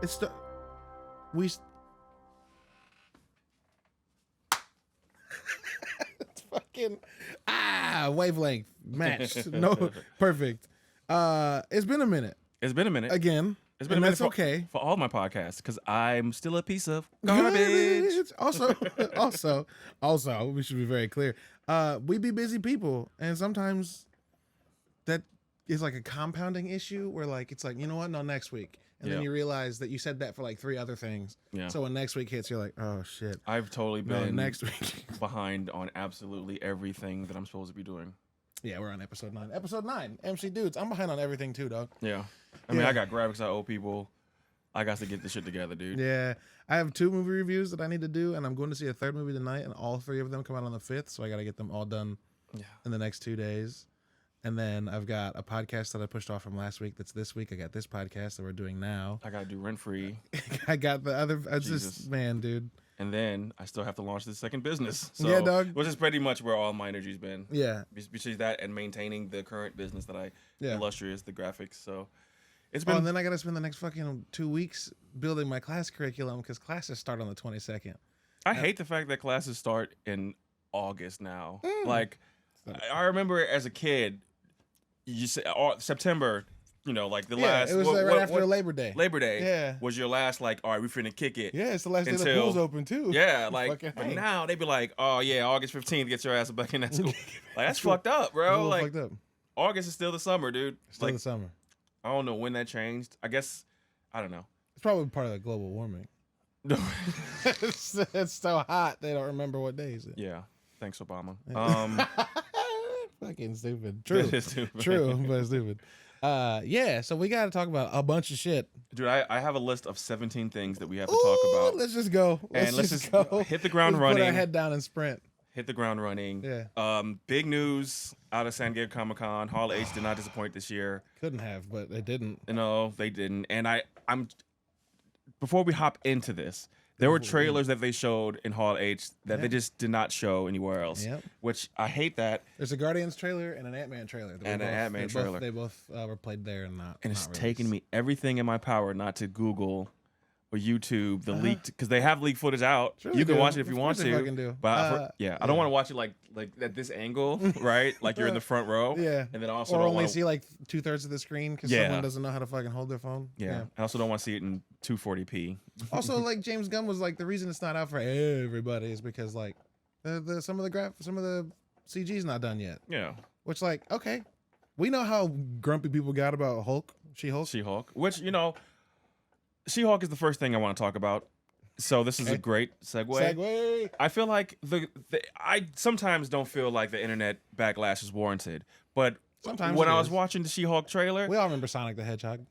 It's the we. It's fucking wavelength matched. No, perfect. It's been a minute. It's been a minute. Again. It's been a minute. That's okay for all my podcasts because I'm still a piece of garbage. Also, we should be very clear. We be busy people, and sometimes that is like a compounding issue where like it's like, you know what? No, next week. And then you realize that you said that for like 3 other things. Yeah. So when next week hits, you're like, oh shit. I've totally been next week behind on absolutely everything that I'm supposed to be doing. Yeah, we're on episode 9. Episode 9, MC Dudes. I'm behind on everything too, dog. Yeah. I mean, I got graphics I owe people. I got to get this shit together, dude. Yeah. I have 2 movie reviews that I need to do, and I'm going to see a 3rd movie tonight, and all 3 of them come out on the 5th, so I got to get them all done in the next 2 days. And then I've got a podcast that I pushed off from last week that's this week. I got this podcast that we're doing now. I got to do Rent Free. I got the other. Man, dude. And then I still have to launch this second business. So, yeah, dog. Which is pretty much where all my energy's been. Yeah. Between that and maintaining the current business that I illustrious, the graphics. So it's been. Oh, and then I got to spend the next fucking 2 weeks building my class curriculum because classes start on the 22nd. I hate the fact that classes start in August now. Like, I remember as a kid, you say September. You know, like the last. It was right after Labor Day. Labor Day was your last, like, all right, we finna kick it. Yeah, it's the last day the pool's open, too. Yeah, like, but now they be like, oh, yeah, August 15th, get your ass back in that school. Like, that's fucked up, bro. Like, fucked up. August is still the summer, dude. Still the summer. I don't know when that changed. I guess, I don't know. It's probably part of the global warming. It's so hot, they don't remember what day is it. Yeah. Thanks, Obama. Fucking stupid. True. Stupid. True, but stupid. So we got to talk about a bunch of shit. Dude, I have a list of 17 things that we have to talk about. Let's just go. Let's just go. Hit the ground running. Put our head down and sprint. Hit the ground running. Yeah. Big news out of San Diego Comic-Con. Hall H did not disappoint this year. Couldn't have, but they didn't. No, they didn't. And I'm before we hop into this, there were trailers that they showed in Hall H that they just did not show anywhere else. Yep. Which I hate that. There's a Guardians trailer and an Ant-Man trailer. And an Ant-Man trailer. They both were played there and not. And it's taken me everything in my power not to Google or YouTube the leaked, because they have leaked footage out. Sure you can watch it if you want to. Do. But I don't want to watch it like at this angle, right? Like you're in the front row. Yeah. And then also or only see like 2/3 of the screen because someone doesn't know how to fucking hold their phone. Yeah. I also don't want to see it in 240p. Also, like James Gunn was like, the reason it's not out for everybody is because like some of the CG's not done yet. Yeah. Which like, okay, we know how grumpy people got about She-Hulk. Which, you know, She-Hulk is the first thing I want to talk about. So this is a great segue. I feel like I sometimes don't feel like the internet backlash is warranted, but sometimes when I was watching the She-Hulk trailer, we all remember Sonic the Hedgehog.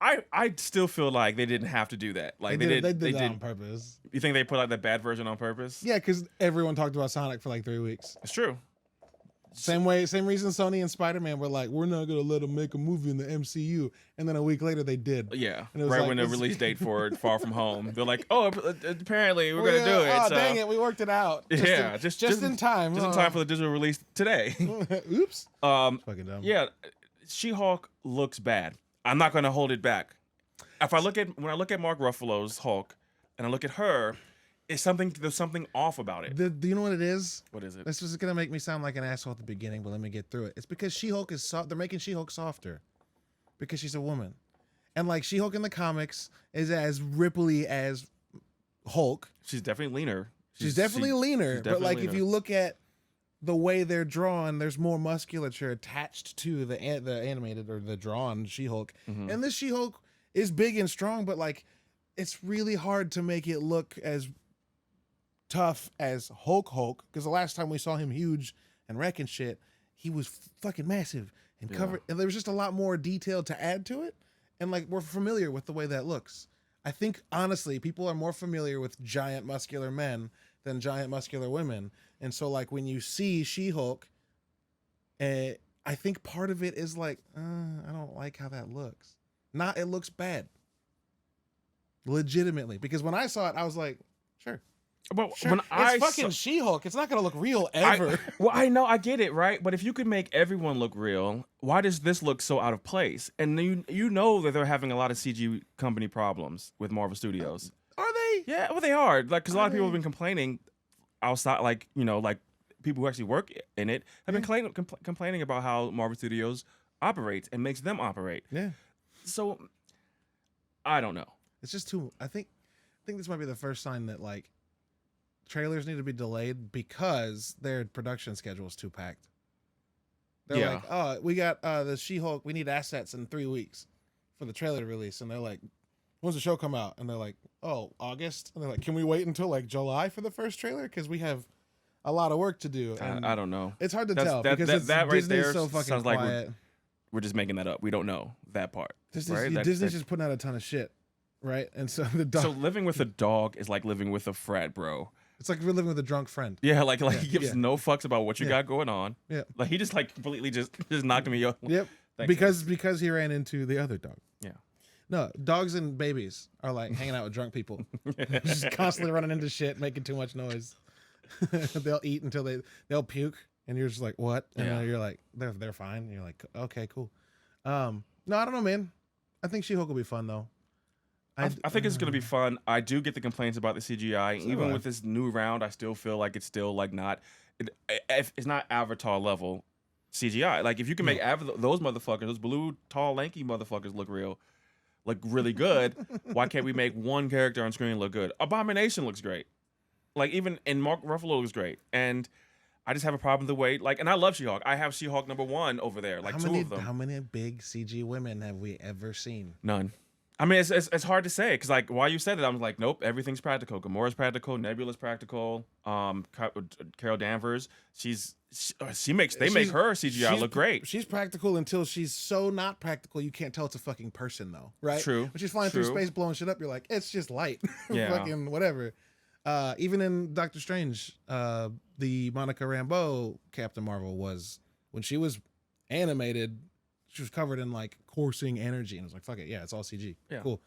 I still feel like they didn't have to do that. Like they did that on purpose. You think they put like the bad version on purpose? Yeah, because everyone talked about Sonic for like 3 weeks. It's true. Same reason Sony and Spider-Man were like, we're not gonna let them make a movie in the MCU, and then a week later they did. Yeah, right like, when the release date for Far From Home, they're like, oh, apparently we're gonna do it. Oh, so. Dang it, we worked it out. Just in time. Just in time for the digital release today. Oops. Fucking dumb. Yeah, She-Hulk looks bad. I'm not gonna hold it back. When I look at Mark Ruffalo's Hulk, and I look at her. There's something off about it. Do you know what it is? What is it? This is gonna make me sound like an asshole at the beginning, but let me get through it. It's because She-Hulk is soft. They're making She-Hulk softer because she's a woman, and like She-Hulk in the comics is as ripply as Hulk. She's definitely leaner. She's definitely leaner. But like if you look at the way they're drawn, there's more musculature attached to the animated or the drawn She-Hulk, and this She-Hulk is big and strong, but like it's really hard to make it look as tough as Hulk, because the last time we saw him huge and wrecking shit, he was fucking massive and covered, and there was just a lot more detail to add to it, and like we're familiar with the way that looks. I think honestly, people are more familiar with giant muscular men than giant muscular women, and so like when you see She-Hulk, I think part of it is like, I don't like how that looks. It looks bad. Legitimately, because when I saw it, I was like, sure. But sure, it's fucking She-Hulk. It's not gonna look real ever. I know, I get it, right? But if you could make everyone look real, why does this look so out of place? And you know that they're having a lot of CG company problems with Marvel Studios. Are they? Yeah, well, they are. Like, because a lot of people have been complaining outside, like, you know, like people who actually work in it have been complaining about how Marvel Studios operates and makes them operate. Yeah. So, I don't know. It's just too. I think this might be the first sign that like trailers need to be delayed because their production schedule is too packed. They're like, oh, we got the She-Hulk. We need assets in 3 weeks for the trailer to release, and they're like, when's the show come out? And they're like, oh, August. And they're like, can we wait until like July for the first trailer? Because we have a lot of work to do. And I don't know. It's hard to tell because that right Disney's there so fucking sounds quiet. like we're just making that up. We don't know that part. Disney's just putting out a ton of shit, right? And so the dog. So living with a dog is like living with a frat bro. It's like we're living with a drunk friend. Yeah, like he gives no fucks about what you got going on. Yeah, like he just like completely just knocked me off. Yep. Because he ran into the other dog. Yeah. No, dogs and babies are like hanging out with drunk people, just constantly running into shit, making too much noise. They'll eat until they'll puke, and you're just like, what? And then you're like, they're fine. And you're like, okay, cool. No, I don't know, man. I think She-Hulk will be fun though. I think it's gonna be fun. I do get the complaints about the CGI. So even with this new round, I still feel like it's still like not. It's not Avatar level CGI. Like if you can make those motherfuckers, those blue, tall, lanky motherfuckers look real, look really good. Why can't we make one character on screen look good? Abomination looks great. Like even and Mark Ruffalo looks great. And I just have a problem with the way and I love She-Hulk. I have She-Hulk #1 over there. Like two of them. How many big CG women have we ever seen? None. I mean, it's hard to say because like while you said it, I'm like, nope, everything's practical. Gamora's practical, Nebula's practical. Carol Danvers, they make her CGI look great. She's practical until she's so not practical you can't tell it's a fucking person though, right? True. When she's flying through space blowing shit up, you're like, it's just light. Yeah. Fucking whatever. Even in Doctor Strange, the Monica Rambeau Captain Marvel was when she was animated. She was covered in like coursing energy, and I was like, "Fuck it, yeah, it's all CG, cool."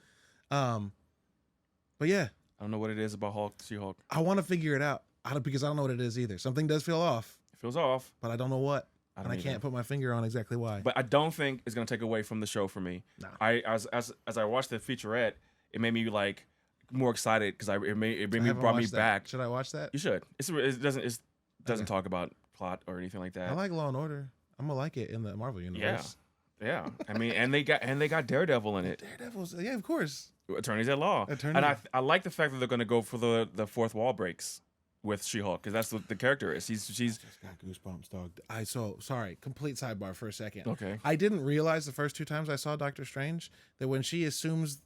But yeah, I don't know what it is about She-Hulk. I want to figure it out because I don't know what it is either. Something does feel off. It feels off, but I don't know what, I can't put my finger on exactly why. But I don't think it's gonna take away from the show for me. Nah. As I watched the featurette, it made me like more excited because it brought me back. Should I watch that? You should. It doesn't talk about plot or anything like that. I like Law and Order. I'm gonna like it in the Marvel universe. Yeah, I mean, and they got Daredevil in it. Daredevil's, yeah, of course. Attorneys at Law. And I like the fact that they're going to go for the fourth wall breaks with She-Hulk because that's what the character is. She's just got goosebumps, dog. Sorry, complete sidebar for a second. Okay. I didn't realize the first 2 times I saw Doctor Strange that when she assumes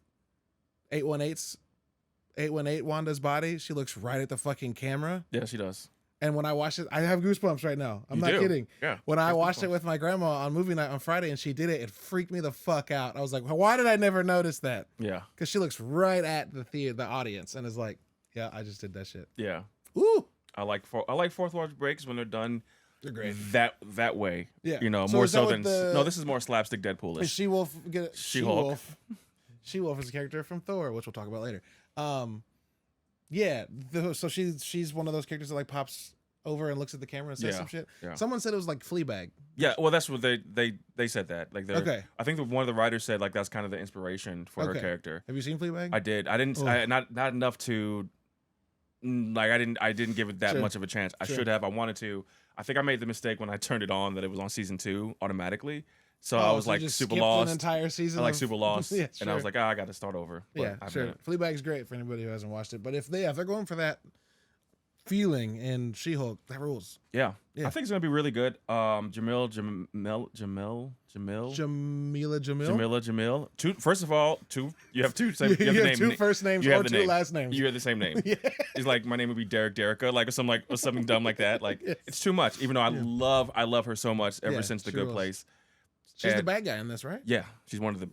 818 Wanda's body, she looks right at the fucking camera. Yeah, she does. And when I watched it, I have goosebumps right now. I'm not kidding. Yeah. When I watched it with my grandma on movie night on Friday and she did it, it freaked me the fuck out. I was like, why did I never notice that? Yeah. Because she looks right at the audience and is like, yeah, I just did that shit. Yeah. Ooh. I like fourth wall breaks when they're done. They're great. That way. Yeah. You know, so more so than no. This is more slapstick Deadpoolish. She-Wolf She-Hulk. She-Wolf is a character from Thor, which we'll talk about later. Yeah. So she's one of those characters that like pops over and looks at the camera and says some shit. Yeah. Someone said it was like Fleabag. Yeah, well, that's what they said that. Like, okay. I think one of the writers said like that's kind of the inspiration for her character. Have you seen Fleabag? I did. I didn't. Not enough to. Like I didn't give it that much of a chance. I should have. I wanted to. I think I made the mistake when I turned it on that it was on season 2 automatically. So I was like super lost. An entire season. Super lost. Yeah, and I was like, I got to start over. But yeah, sure. Fleabag's great for anybody who hasn't watched it. But if they're going for that feeling in She-Hulk, that rules. Yeah. I think it's gonna be really good. Jamila Jamil. First of all, you have two first names or two last names. You have the same name. Yeah. It's like my name would be Derica, like or something dumb like that. Like it's too much. Even though I love her so much ever since The Good Place. She's the bad guy in this, right? Yeah, she's one of the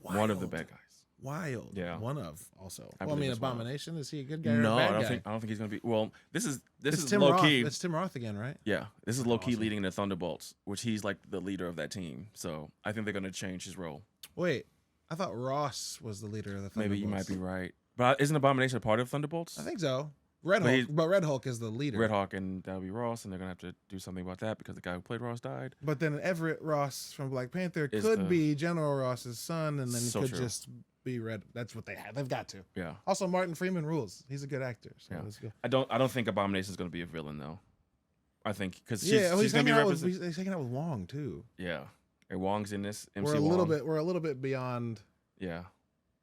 bad guys. Wild. Yeah. One of also. I mean, Abomination. Is he a good guy? Or No, a bad I guy? don't think he's gonna be. Well, this is Tim low-key. It's Tim Roth again, right? Yeah, this is low-key leading the Thunderbolts, which he's like the leader of that team. So I think they're gonna change his role. Wait, I thought Ross was the leader of the Thunderbolts. Maybe you might be right, but isn't Abomination a part of Thunderbolts? I think so. Red Hulk, but Red Hulk is the leader. Red Hulk, and that'll be Ross, and they're gonna have to do something about that because the guy who played Ross died. But then Everett Ross from Black Panther could be General Ross's son, and then he could just be Red. That's what they have. They've got to. Yeah. Also, Martin Freeman rules. He's a good actor. So yeah. let's go. I don't think Abomination's gonna be a villain though. I think because he's hanging out with Wong too. Yeah. And Wong's in this. MC we're a little bit beyond. Yeah.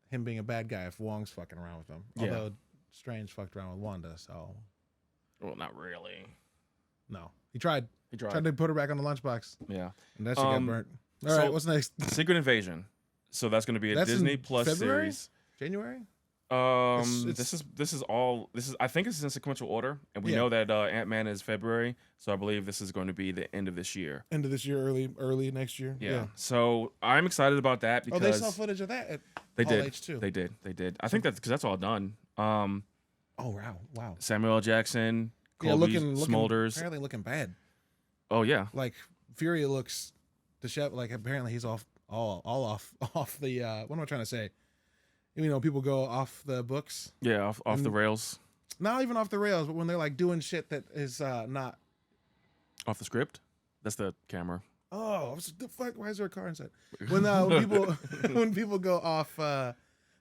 Him being a bad guy if Wong's fucking around with him. Although Strange fucked around with Wanda, so. Well, not really. No, he tried. He tried to put her back on the lunchbox. Yeah, and that shit got burnt. All right, what's next? Secret Invasion. So that's going to be a Disney Plus series. January. This is I think this is in sequential order, and we know that Ant-Man is February, so I believe this is going to be the end of this year. End of this year, early next year. Yeah. So I'm excited about that because they saw footage of that at Hall H2. They did. I think that's because that's all done. Oh wow. Samuel L. Jackson, Colby Smulders. Apparently looking bad. Oh yeah. Like Fury looks disheveled. Like apparently he's off off the. What am I trying to say? You know, people go off the books. Yeah, off the rails. Not even off the rails, but when they're like doing shit that is not off the script. That's the camera. Oh, the fuck! Why is there a car inside? When when people go off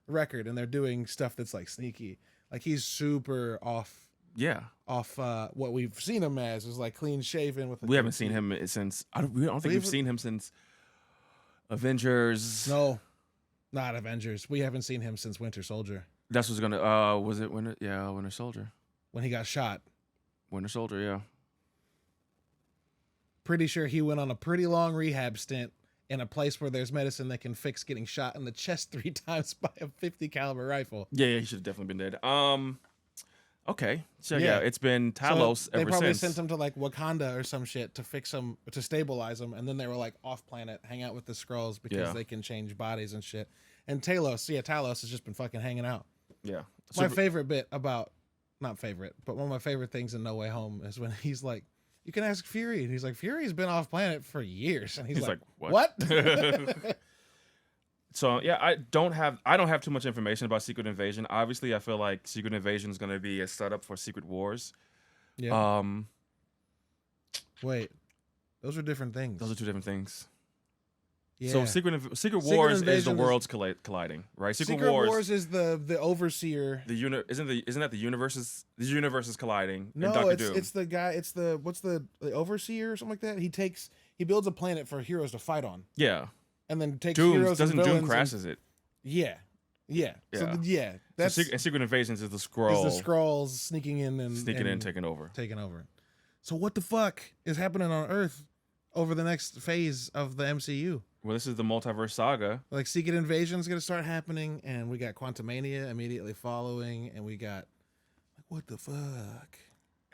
record and they're doing stuff that's like sneaky, like he's super off. Yeah, off what we've seen him as is like clean shaven with. We haven't seen him since. I don't think we've seen him since Avengers. No. Not Avengers. We haven't seen him since Winter Soldier. That's what's gonna. Was it Winter? Yeah, Winter Soldier. When he got shot. Winter Soldier. Yeah. Pretty sure he went on a pretty long rehab stint in a place where there's medicine that can fix getting shot in the chest 3 times by a .50 caliber rifle. Yeah, he should have definitely been dead. Okay. So yeah, it's been Talos ever since. They probably sent him to like Wakanda or some shit to fix him, to stabilize him, and then they were like off planet, hang out with the Skrulls because they can change bodies and shit. And Talos has just been fucking hanging out. Yeah. My favorite bit about, not favorite, but one of my favorite things in No Way Home is when he's like, you can ask Fury, and he's like, Fury's been off planet for years, and he's like what? So yeah, I don't have too much information about Secret Invasion. Obviously, I feel like Secret Invasion is going to be a setup for Secret Wars. Yeah. Wait, those are different things. Those are 2 different things. Yeah. So Secret Wars is the worlds colliding, right? Secret Wars is the overseer. Isn't that the universes? The universes colliding. No, and Dr. Doom. It's the guy. It's the the overseer or something like that. He builds a planet for heroes to fight on. Yeah. And then takes heroes and villains. Doom crashes it? Yeah. So that's Secret Invasions is the Skrull. Is the Skrulls sneaking in and taking over. So what the fuck is happening on Earth over the next phase of the MCU? Well, this is the multiverse saga. Like Secret Invasion's gonna start happening, and we got Quantumania immediately following, and we got like what the fuck?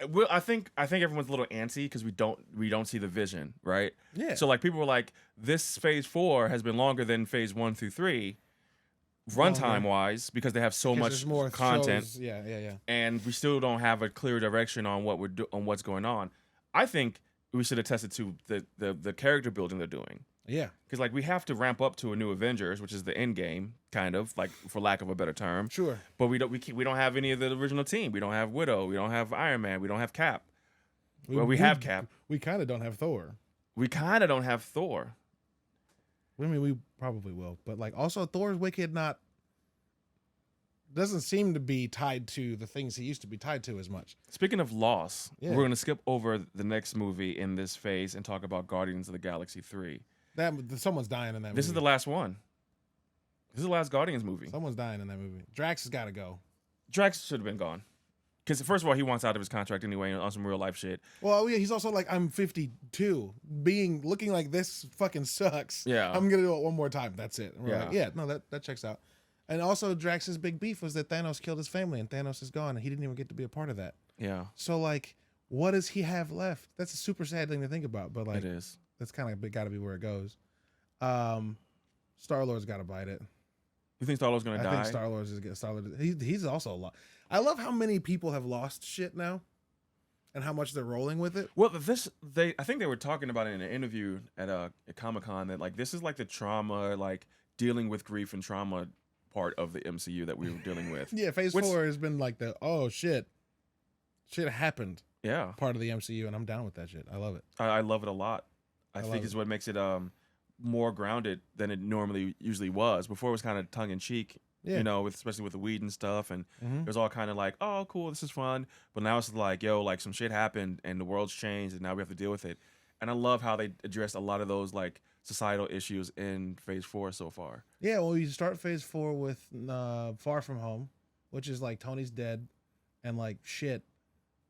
Well, I think everyone's a little antsy because we don't see the vision, right? Yeah. So like people were like, this phase 4 has been longer than phase 1 through 3, runtime wise, because they have so much more content. Shows. Yeah. And we still don't have a clear direction on on what's going on. I think we should attest it to the character building they're doing. Yeah. Because like we have to ramp up to a new Avengers, which is the end game, kind of like for lack of a better term. Sure. But we don't have any of the original team. We don't have Widow. We don't have Iron Man. We don't have Cap. We have Cap. We kind of don't have Thor. We kind of don't have Thor. I mean, we probably will, but like also Thor's wicked doesn't seem to be tied to the things he used to be tied to as much. Speaking of loss, we're going to skip over the next movie in this phase and talk about Guardians of the Galaxy 3. Someone's dying in that movie. This is the last one. This is the last Guardians movie. Someone's dying in that movie. Drax has got to go. Drax should have been gone. Because first of all, he wants out of his contract anyway on some real life shit. Well, yeah, he's also like, I'm 52. Looking like this fucking sucks. Yeah. I'm going to do it one more time. That's it. And we're like, no, that checks out. And also, Drax's big beef was that Thanos killed his family, and Thanos is gone, and he didn't even get to be a part of that. Yeah. So, like, what does he have left? That's a super sad thing to think about, but like, it is. That's kind of got to be where it goes. Star-Lord's got to bite it. You think Star-Lord's gonna die? I think Star-Lord is Star-Lord. He's also a lot. I love how many people have lost shit now, and how much they're rolling with it. Well, I think they were talking about it in an interview at Comic-Con that like this is like the trauma, like dealing with grief and trauma part of the MCU that we were dealing with. Yeah, Phase 4 has been like oh shit. Shit happened. Yeah. Part of the MCU, and I'm down with that shit. I love it. I love it a lot. I think it's what makes it more grounded than it usually was. Before it was kind of tongue in cheek, you know, especially with the weed and stuff, and it was all kind of like, oh, cool, this is fun. But now it's like, yo, like some shit happened and the world's changed, and now we have to deal with it. And I love how they addressed a lot of those like societal issues in Phase 4 so far. Yeah, well, you start Phase 4 with Far From Home, which is like Tony's dead, and like shit,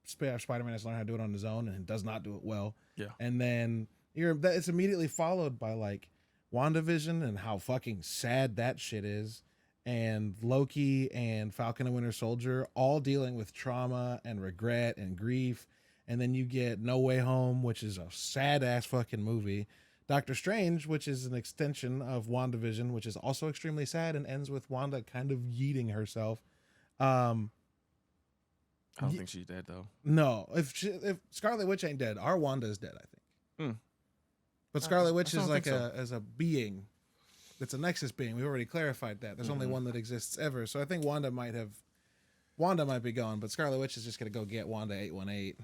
Spider-Man has learned how to do it on his own and does not do it well. Yeah, and then it's immediately followed by like WandaVision and how fucking sad that shit is, and Loki and Falcon and Winter Soldier all dealing with trauma and regret and grief. And then you get No Way Home, which is a sad ass fucking movie. Doctor Strange, which is an extension of WandaVision, which is also extremely sad and ends with Wanda kind of yeeting herself. I don't think she's dead though. No, if Scarlet Witch ain't dead, our Wanda is dead, I think. But Scarlet Witch is like as a being. It's a Nexus being. We've already clarified that. There's only one that exists ever. So I think Wanda might be gone, but Scarlet Witch is just gonna go get Wanda 818,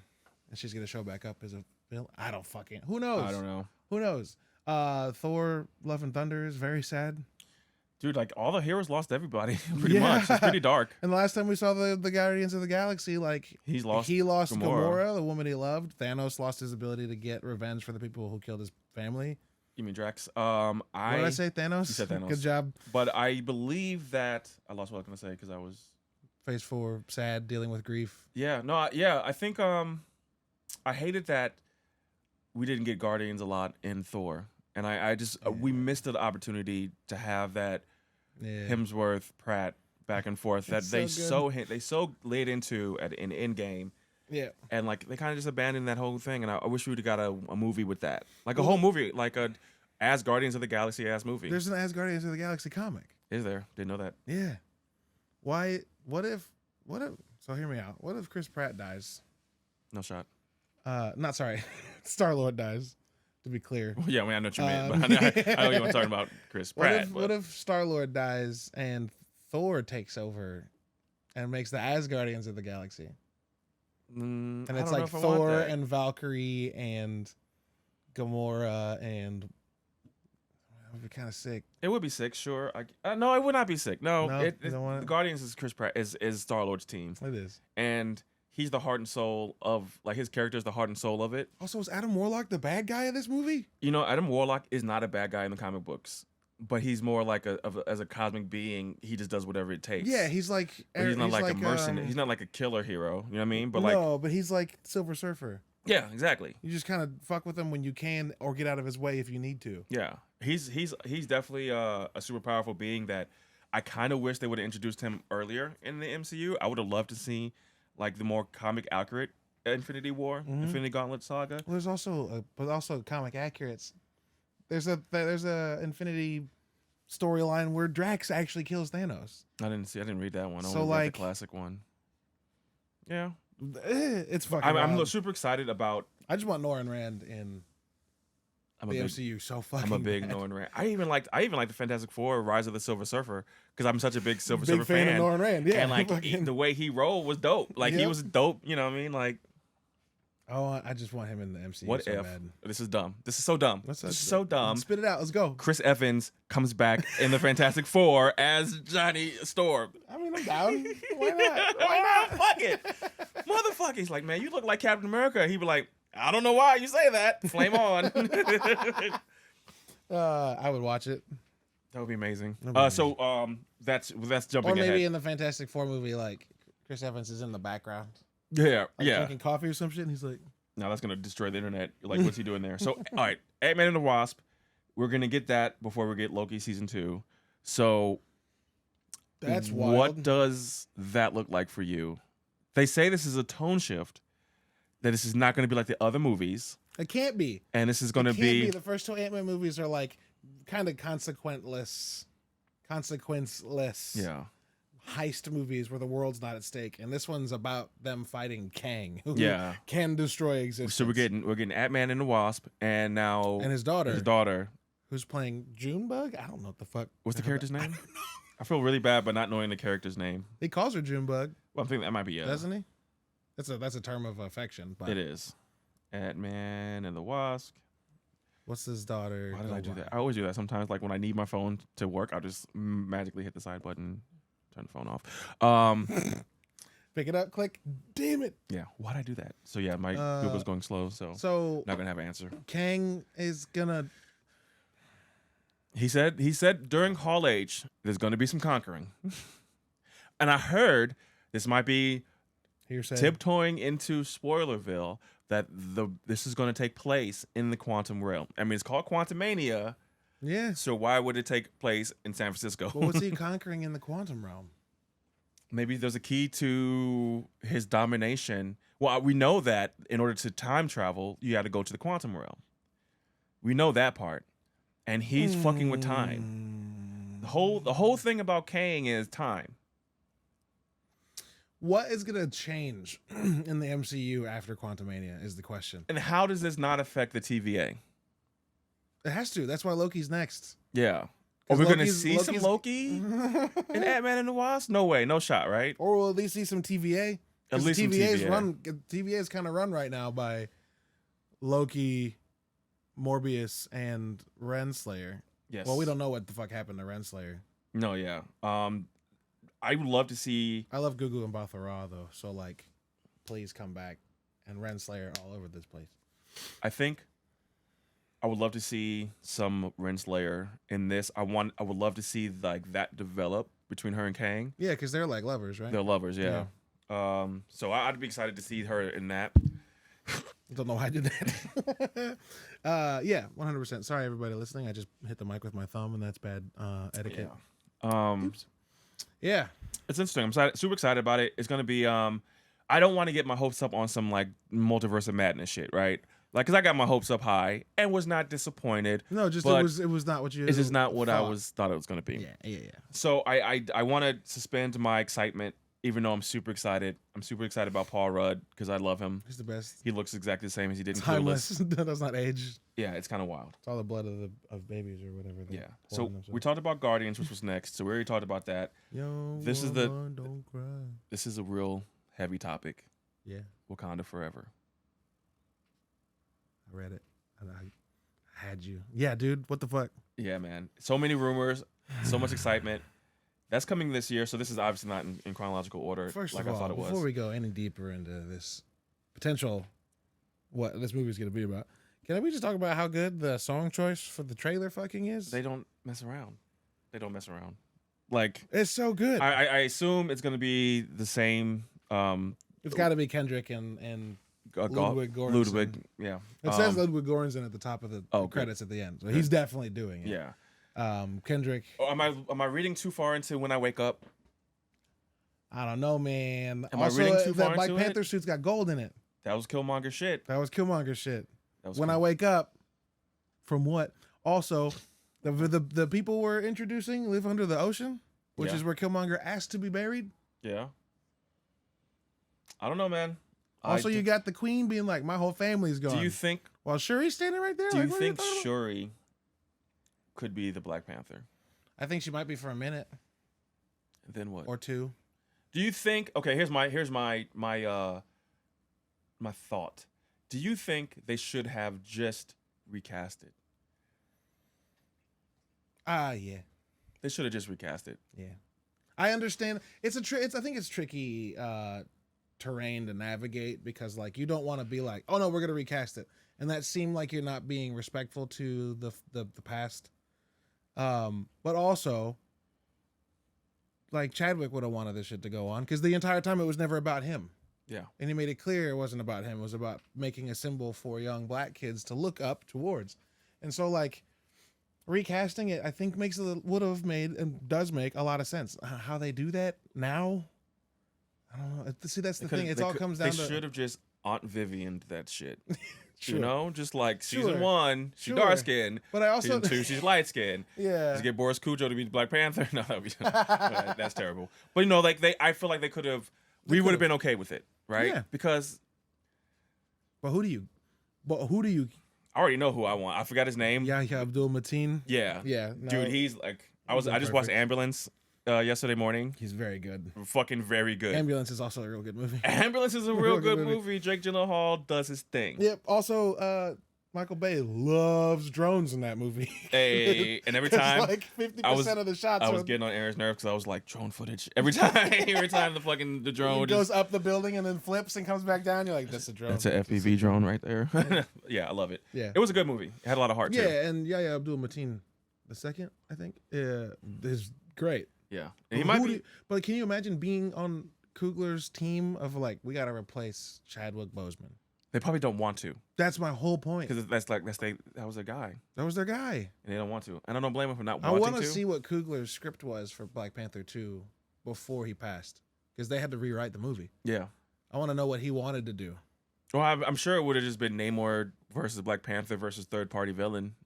and she's gonna show back up as a villain. I don't fucking. Who knows? I don't know. Who knows? Thor: Love and Thunder is very sad. Dude, like all the heroes lost everybody pretty much. It's pretty dark. And the last time we saw the Guardians of the Galaxy, like he lost Gamora, the woman he loved. Thanos lost his ability to get revenge for the people who killed his family. You mean Drax? What did I say? Thanos? You said Thanos. Good job. But I believe that I lost what I was gonna say because I was Phase 4, sad, dealing with grief. Yeah, no, I think I hated that we didn't get Guardians a lot in Thor. And I just we missed the opportunity to have that Hemsworth Pratt back and forth that they so laid into in Endgame. Yeah, and like they kind of just abandoned that whole thing. And I wish we'd have got a movie with that, like a whole movie, like a as Guardians of the Galaxy ass movie. There's an As Guardians of the Galaxy comic. Is there? Didn't know that. Yeah. Why? What if? So hear me out. What if Chris Pratt dies? No shot. Not sorry. Star-Lord dies. To be clear. Well, yeah, I know what you meant, but I know you were talking about Chris Pratt. What if Star-Lord dies and Thor takes over and makes the Asgardians of the Galaxy? And it's like Thor and Valkyrie and Gamora, and that would be kind of sick. It would be sick, sure. No, it would not be sick. No, the Guardians is Chris Pratt is Star-Lord's team. It is, and he's the heart and soul of, like, his character is the heart and soul of it. Also, is Adam Warlock the bad guy in this movie? You know, Adam Warlock is not a bad guy in the comic books, but he's more like as a cosmic being. He just does whatever it takes. Yeah, he's like, he's not like a mercenary. He's not like a killer hero. You know what I mean? But but he's like Silver Surfer. Yeah, exactly. You just kind of fuck with him when you can, or get out of his way if you need to. Yeah, he's definitely a super powerful being that I kind of wish they would have introduced him earlier in the MCU. I would have loved to see like the more comic accurate Infinity War, Infinity Gauntlet saga. Well, there's also comic accurates. There's a Infinity storyline where Drax actually kills Thanos. I didn't read that one. I so only read like the classic one. Yeah, it's fucking. I'm super excited about. I just want Norrin Rand in the MCU so fucking. I'm a big bad. Norrin Rand. I even like the Fantastic Four: Rise of the Silver Surfer because I'm such a big Silver Surfer fan. Of Norrin Rand, yeah. And like the way he rolled was dope. Like he was dope. You know what I mean? Like. Oh, I just want him in the MCU. What so if bad. This is dumb? This is so dumb. This is so dumb. Spit it out. Let's go. Chris Evans comes back in the Fantastic Four as Johnny Storm. I mean, I'm down. Why not? Why not? Fuck it, motherfucker. He's like, man, you look like Captain America. He'd be like, I don't know why you say that. Flame on. I would watch it. That would be amazing. So that's jumping. Or maybe ahead. in the Fantastic Four movie, like Chris Evans is in the background. Yeah, like drinking coffee or some shit, and he's like, "No, that's gonna destroy the internet." Like, what's he doing there? So, all right, Ant-Man and the Wasp. We're gonna get that before we get Loki season 2. So, that's wild. What does that look like for you? They say this is a tone shift. That this is not going to be like the other movies. It can't be. And this is going to be the first 2 Ant-Man movies are like kind of consequenceless. Yeah. Heist movies where the world's not at stake, and this one's about them fighting Kang, who can destroy existence. So we're getting Ant-Man and the Wasp, and now his daughter, who's playing Junebug. I don't know what the fuck. What's the character's name? I feel really bad, but not knowing the character's name. He calls her Junebug. Well, I'm thinking that might be doesn't he? That's a term of affection. But it is. Ant-Man and the Wasp. What's his daughter? Why did I do that? I always do that. Sometimes, like when I need my phone to work, I'll just magically hit the side button, turn the phone off. Pick it up, click. Damn it. Yeah. Why'd I do that? So yeah, my Google's going slow, so not gonna have an answer. Kang is gonna. He said during Hall H, there's gonna be some conquering, and I heard this might be tiptoeing into Spoilerville that this is gonna take place in the quantum realm. I mean, it's called Quantumania. Yeah. So why would it take place in San Francisco? Well, what's he conquering in the quantum realm? Maybe there's a key to his domination. Well, we know that in order to time travel, you got to go to the quantum realm. We know that part. And he's fucking with time. The whole thing about Kang is time. What is going to change in the MCU after Quantumania is the question. And how does this not affect the TVA? It has to. That's why Loki's next. Yeah. Are we going to see some Loki in Ant-Man and the Wasp? No way. No shot, right? Or we'll at least see some TVA. At least some TVA. TVA is kind of run right now by Loki, Morbius, and Renslayer. Yes. Well, we don't know what the fuck happened to Renslayer. No, yeah. I would love to see... I love Gugu and Bathara, though. So, like, please come back. And Renslayer all over this place. I think... I would love to see some Renslayer in this. I would love to see like that develop between her and Kang. Yeah, because they're like lovers, right? They're lovers, yeah. So I'd be excited to see her in that. Don't know why I did that. Yeah, 100%. Sorry, everybody listening. I just hit the mic with my thumb, and that's bad etiquette. Yeah. Oops. Yeah, it's interesting. I'm super excited about it. It's gonna be. I don't want to get my hopes up on some like multiverse of madness shit, right? Like, cause I got my hopes up high and was not disappointed. No, just it was not what you. It's just not what I thought it was gonna be. Yeah. So I want to suspend my excitement, even though I'm super excited. I'm super excited about Paul Rudd because I love him. He's the best. He looks exactly the same as he did in Timeless. That does not age. Yeah, it's kind of wild. It's all the blood of babies or whatever. Yeah. So we talked about Guardians, which was next. So we already talked about that. This is don't cry. This is a real heavy topic. Yeah. Wakanda Forever. I read it. I had you. Yeah, dude. What the fuck? Yeah, man. So many rumors. So much excitement. That's coming this year. So this is obviously not in chronological order. First like of all, I thought it was. Before we go any deeper into this potential, what this movie is going to be about, can we just talk about how good the song choice for the trailer fucking is? They don't mess around. Like, it's so good. I assume it's going to be the same. It's got to be Kendrick and Ludwig Göransson. Ludwig, yeah. It says Ludwig Göransson at the top of the credits at the end, so he's definitely doing it. Yeah. Kendrick. Oh, am I reading too far into When I Wake Up? I don't know, man. Am I reading too far that Black into Panther it? suit's got gold in it. That was Killmonger shit. When I Wake Up. From what? Also, the people we're introducing live under the ocean, which is where Killmonger asked to be buried. Yeah. I don't know, man. Also, you got the Queen being like, my whole family's gone. Do you think... Well, Shuri's standing right there. Do you think Shuri could be the Black Panther? I think she might be for a minute. Then what? Or two. Do you think... Okay, here's my thought. Do you think they should have just recast it? Yeah. They should have just recast it. Yeah. I understand. I think it's tricky terrain to navigate because like you don't want to be like, oh no, we're gonna recast it, and that seemed like you're not being respectful to the past. But also, like Chadwick would have wanted this shit to go on because the entire time it was never about him. Yeah, and he made it clear it wasn't about him. It was about making a symbol for young black kids to look up towards, and so like recasting it, I think would have made and does make a lot of sense. How they do that now. I don't know. See, that's the thing. It all comes down to... They should have just Aunt Vivian that shit. Sure. You know? Just like season 1, she's dark skinned. But I also... Season 2, she's light skinned. Yeah. Just get Boris Cujo to be the Black Panther. No, that would be... that's terrible. But you know, like I feel like they could have... We would have been okay with it, right? Yeah. Because... But who do you... I already know who I want. I forgot his name. Yahya Abdul-Mateen. Yeah. Yeah. No, dude, he's like... I just watched Ambulance yesterday morning. He's very good. Fucking very good. Ambulance is also a real good movie. Ambulance is a real good movie. Jake Gyllenhaal does his thing. Yep. Also, Michael Bay loves drones in that movie. Hey, and every time like 50% of the shots. I was getting on Aaron's nerves because I was like, drone footage. Every time the drone goes up the building and then flips and comes back down, you're like, that's a drone. That's an FPV drone right there. Yeah, I love it. Yeah, it was a good movie. It had a lot of heart too. Yeah, and Yahya Abdul-Mateen II, I think, is great. Yeah, and he might be. But can you imagine being on Coogler's team of like, we got to replace Chadwick Boseman? They probably don't want to. That's my whole point. Because that was their guy. That was their guy. And they don't want to. And I don't blame them for not wanting to. I want to see what Coogler's script was for Black Panther 2 before he passed. Because they had to rewrite the movie. Yeah. I want to know what he wanted to do. Well, I'm sure it would have just been Namor versus Black Panther versus third-party villain.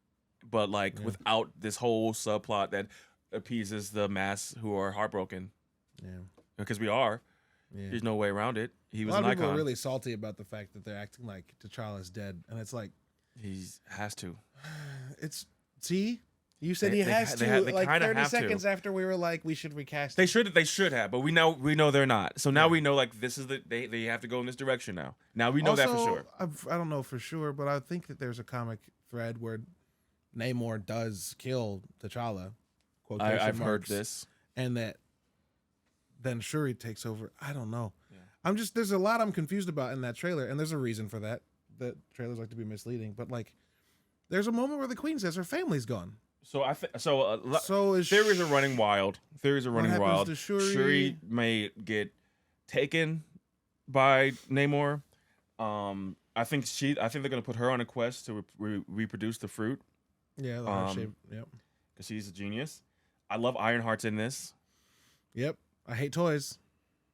But without this whole subplot that appeases the mass who are heartbroken. Yeah. Because we are. Yeah. There's no way around it. He was an icon. A lot of people are really salty about the fact that they're acting like T'Challa's dead, and it's like he has to. You said he has to. Like 30 seconds after we were like, we should recast. They should have, but we know they're not. So now we know like this is they have to go in this direction now. Now we know also, that for sure. I don't know for sure, but I think that there's a comic thread where Namor does kill T'Challa. I've heard this, and that then Shuri takes over. I don't know. Yeah. There's a lot I'm confused about in that trailer, and there's a reason for that. The trailers like to be misleading, but like, there's a moment where the Queen says her family's gone. So theories are running wild. Theories are running wild. To Shuri may get taken by Namor. I think they're gonna put her on a quest to reproduce the fruit. Yeah, the heart shape. Yep. Because she's a genius. I love Ironheart's in this. Yep. I hate toys.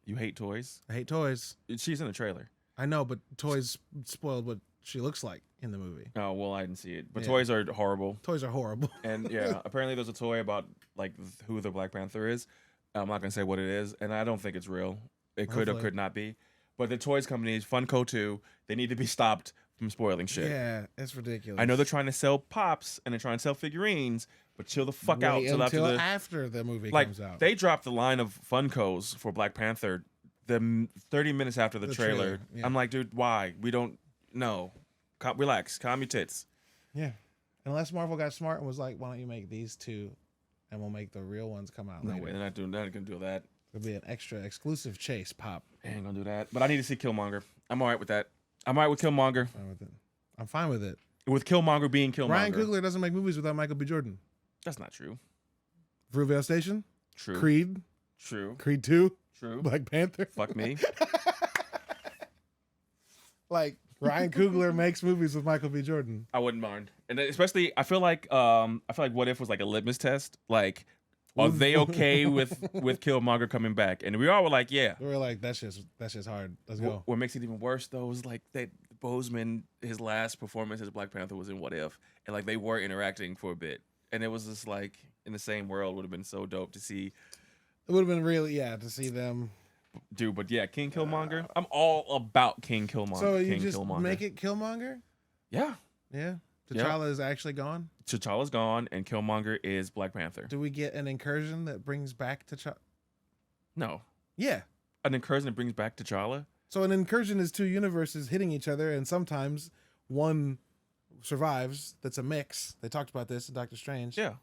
You hate toys? I hate toys. She's in the trailer. I know, but toys spoiled what she looks like in the movie. Oh, well, I didn't see it. But toys are horrible. Toys are horrible. And yeah, apparently there's a toy about like who the Black Panther is. I'm not going to say what it is, and I don't think it's real. It could or could not be. But the toys company, Funko too, they need to be stopped from spoiling shit. Yeah, it's ridiculous. I know they're trying to sell pops and they're trying to sell figurines, but chill the fuck out until after the movie comes out. They dropped the line of Funkos for Black Panther 30 minutes after the trailer. Yeah. I'm like, dude, why? We don't know. Relax. Calm your tits. Yeah. Unless Marvel got smart and was like, why don't you make these two and we'll make the real ones come out later. No way. They're not going to do that. It'll be an extra exclusive chase pop. I ain't going to do that. But I need to see Killmonger. I'm all right with that. I'm all right with Killmonger. I'm fine with it. With Killmonger being Killmonger. Ryan Coogler doesn't make movies without Michael B. Jordan. That's not true. Fruitvale Station? True. Creed? True. Creed 2? True. Black Panther? Fuck me. Like, Ryan Coogler makes movies with Michael B. Jordan. I wouldn't mind. And especially, I feel like What If was like a litmus test. Like, are they okay with Killmonger coming back? And we all were like, yeah. We were like, that's just hard. Let's go. What makes it even worse though is like that Boseman, his last performance as Black Panther was in What If, and like they were interacting for a bit, and it was just like in the same world. Would have been so dope to see. It would have been really to see them. Dude, but yeah, King Killmonger. I'm all about King Killmonger. So you just make it Killmonger? Yeah. Yeah. T'Challa is actually gone? T'Challa's gone, and Killmonger is Black Panther. Do we get an incursion that brings back T'Challa? No. Yeah. An incursion that brings back T'Challa? So an incursion is two universes hitting each other, and sometimes one survives. That's a mix. They talked about this in Doctor Strange. Yeah.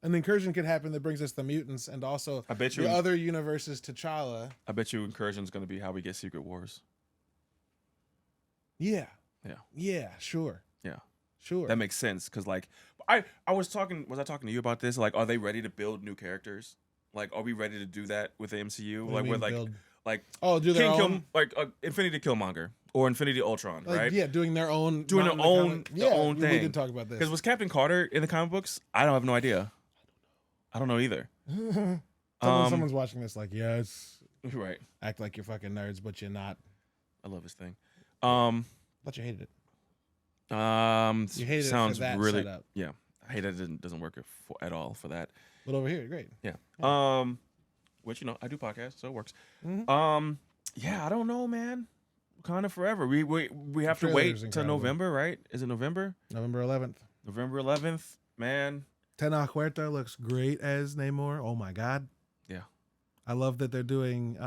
An incursion could happen that brings us the mutants, and also the other universes T'Challa. I bet you incursion's going to be how we get Secret Wars. Yeah. Yeah. Yeah, sure. Yeah. Sure. That makes sense because like was I talking to you about this? Like, are they ready to build new characters? Like, are we ready to do that with the MCU? Like with do their own? Infinity Killmonger or Infinity Ultron, right? Yeah, doing their own thing. We did talk about this. Because was Captain Carter in the comic books? I have no idea. I don't know either. Someone's watching this like, yes. Right. Act like you're fucking nerds, but you're not. I love this thing. But you hated it. You hated sounds it for that really setup. Yeah. I hate that it doesn't work at all for that. But over here, great. Yeah. Which I do podcasts, so it works. Mm-hmm. Yeah, I don't know, man. Wakanda forever. We have to wait till November, right? Is it November? November 11th. November 11th, man. Tenoch Huerta looks great as Namor. Oh my god. Yeah. I love that they're doing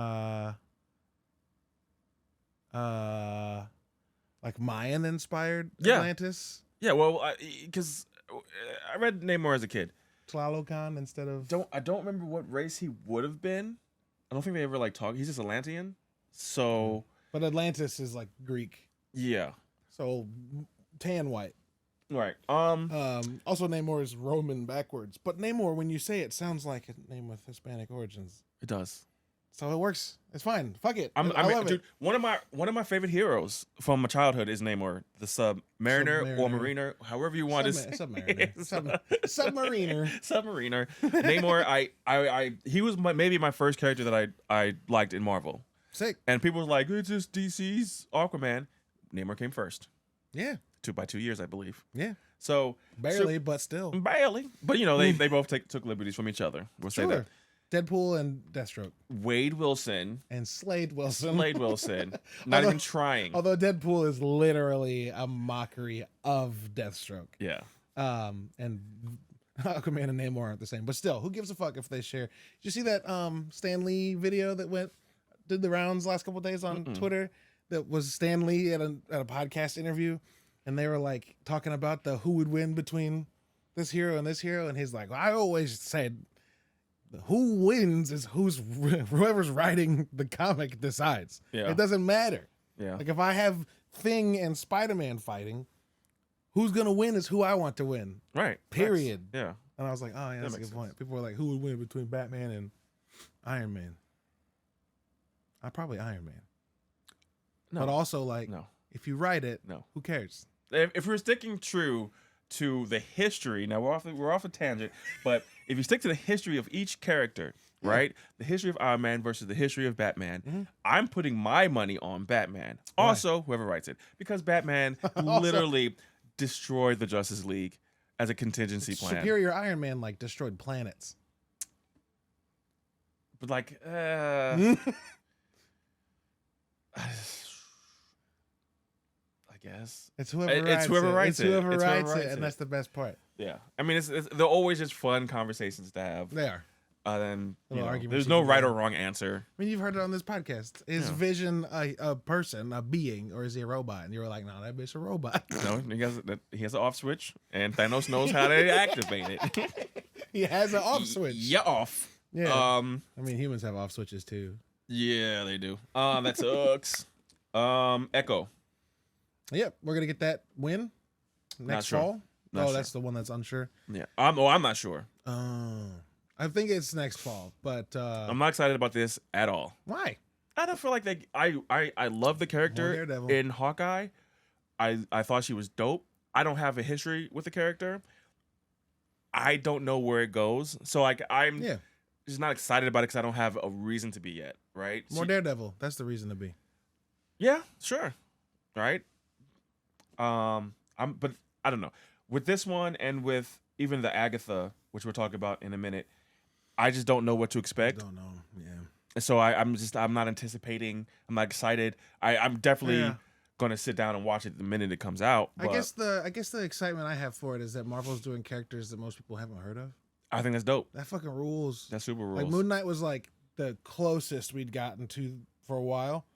like Mayan inspired Atlantis. Yeah, well, because I read Namor as a kid. Tlalocan instead of I don't remember what race he would have been. I don't think they ever like talk. He's just Atlantean. So but Atlantis is like Greek. Yeah. So tan white. Right. Also Namor is Roman backwards. But Namor, when you say it, sounds like a name with Hispanic origins. It does. So it works. It's fine. Fuck it. I love dude, it. One of my favorite heroes from my childhood is Namor, the Submariner or Mariner, however you want to say. Submariner. Submariner. Submariner. Namor. He was maybe my first character that I liked in Marvel. Sick. And people were like, it's just DC's Aquaman. Namor came first. Yeah. By 2 years, I believe. Yeah. So barely, but still. Barely. But you know, they both took liberties from each other. We'll say that. Deadpool and Deathstroke. Wade Wilson. And Slade Wilson. Not even trying. Although Deadpool is literally a mockery of Deathstroke. Yeah. And Aquaman and Namor aren't the same. But still, who gives a fuck if they share? Did you see that Stan Lee video that did the rounds last couple of days on Twitter? That was Stan Lee at a podcast interview. And they were like talking about who would win between this hero and this hero. And he's like, well, I always said who wins is whoever's writing the comic decides. Yeah. It doesn't matter. Yeah. Like if I have Thing and Spider-Man fighting, who's going to win is who I want to win. Right. Period. Yeah. And I was like, oh, yeah, that's a good point. People were like, who would win between Batman and Iron Man? Probably Iron Man. No. But also, like, if you write it, who cares? If we're sticking true to the history, now we're off a tangent, but if you stick to the history of each character, right? The history of Iron Man versus the history of Batman, I'm putting my money on Batman. Also, whoever writes it, because Batman literally destroyed the Justice League as a contingency plan. Superior Iron Man like destroyed planets. But like, guess it's whoever writes it, and that's the best part. Yeah, I mean, they're always just fun conversations to have. They are. Then there's no right or wrong answer. I mean, you've heard it on this podcast. Is Vision a person, a being, or is he a robot? And you were like, no, that bitch a robot. No, he has an off switch, and Thanos knows how to activate it. He has an off switch. Yeah, off. Yeah. I mean, humans have off switches too. Yeah, they do. That sucks. Echo. Yep, we're gonna get that win next fall. That's the one that's unsure. Yeah, I'm not sure. I think it's next fall, but I'm not excited about this at all. Why? I don't feel like I love the character in Hawkeye. I thought she was dope. I don't have a history with the character. I don't know where it goes, so like I'm just not excited about it because I don't have a reason to be yet. Right? More Daredevil. That's the reason to be. Yeah, sure. Right. But I don't know. With this one and with even the Agatha, which we'll talk about in a minute, I just don't know what to expect. Don't know. Yeah. And so I'm not anticipating. I'm not excited. I'm definitely gonna sit down and watch it the minute it comes out. I guess the excitement I have for it is that Marvel's doing characters that most people haven't heard of. I think that's dope. That fucking rules. That super rules. Like Moon Knight was like the closest we'd gotten to for a while.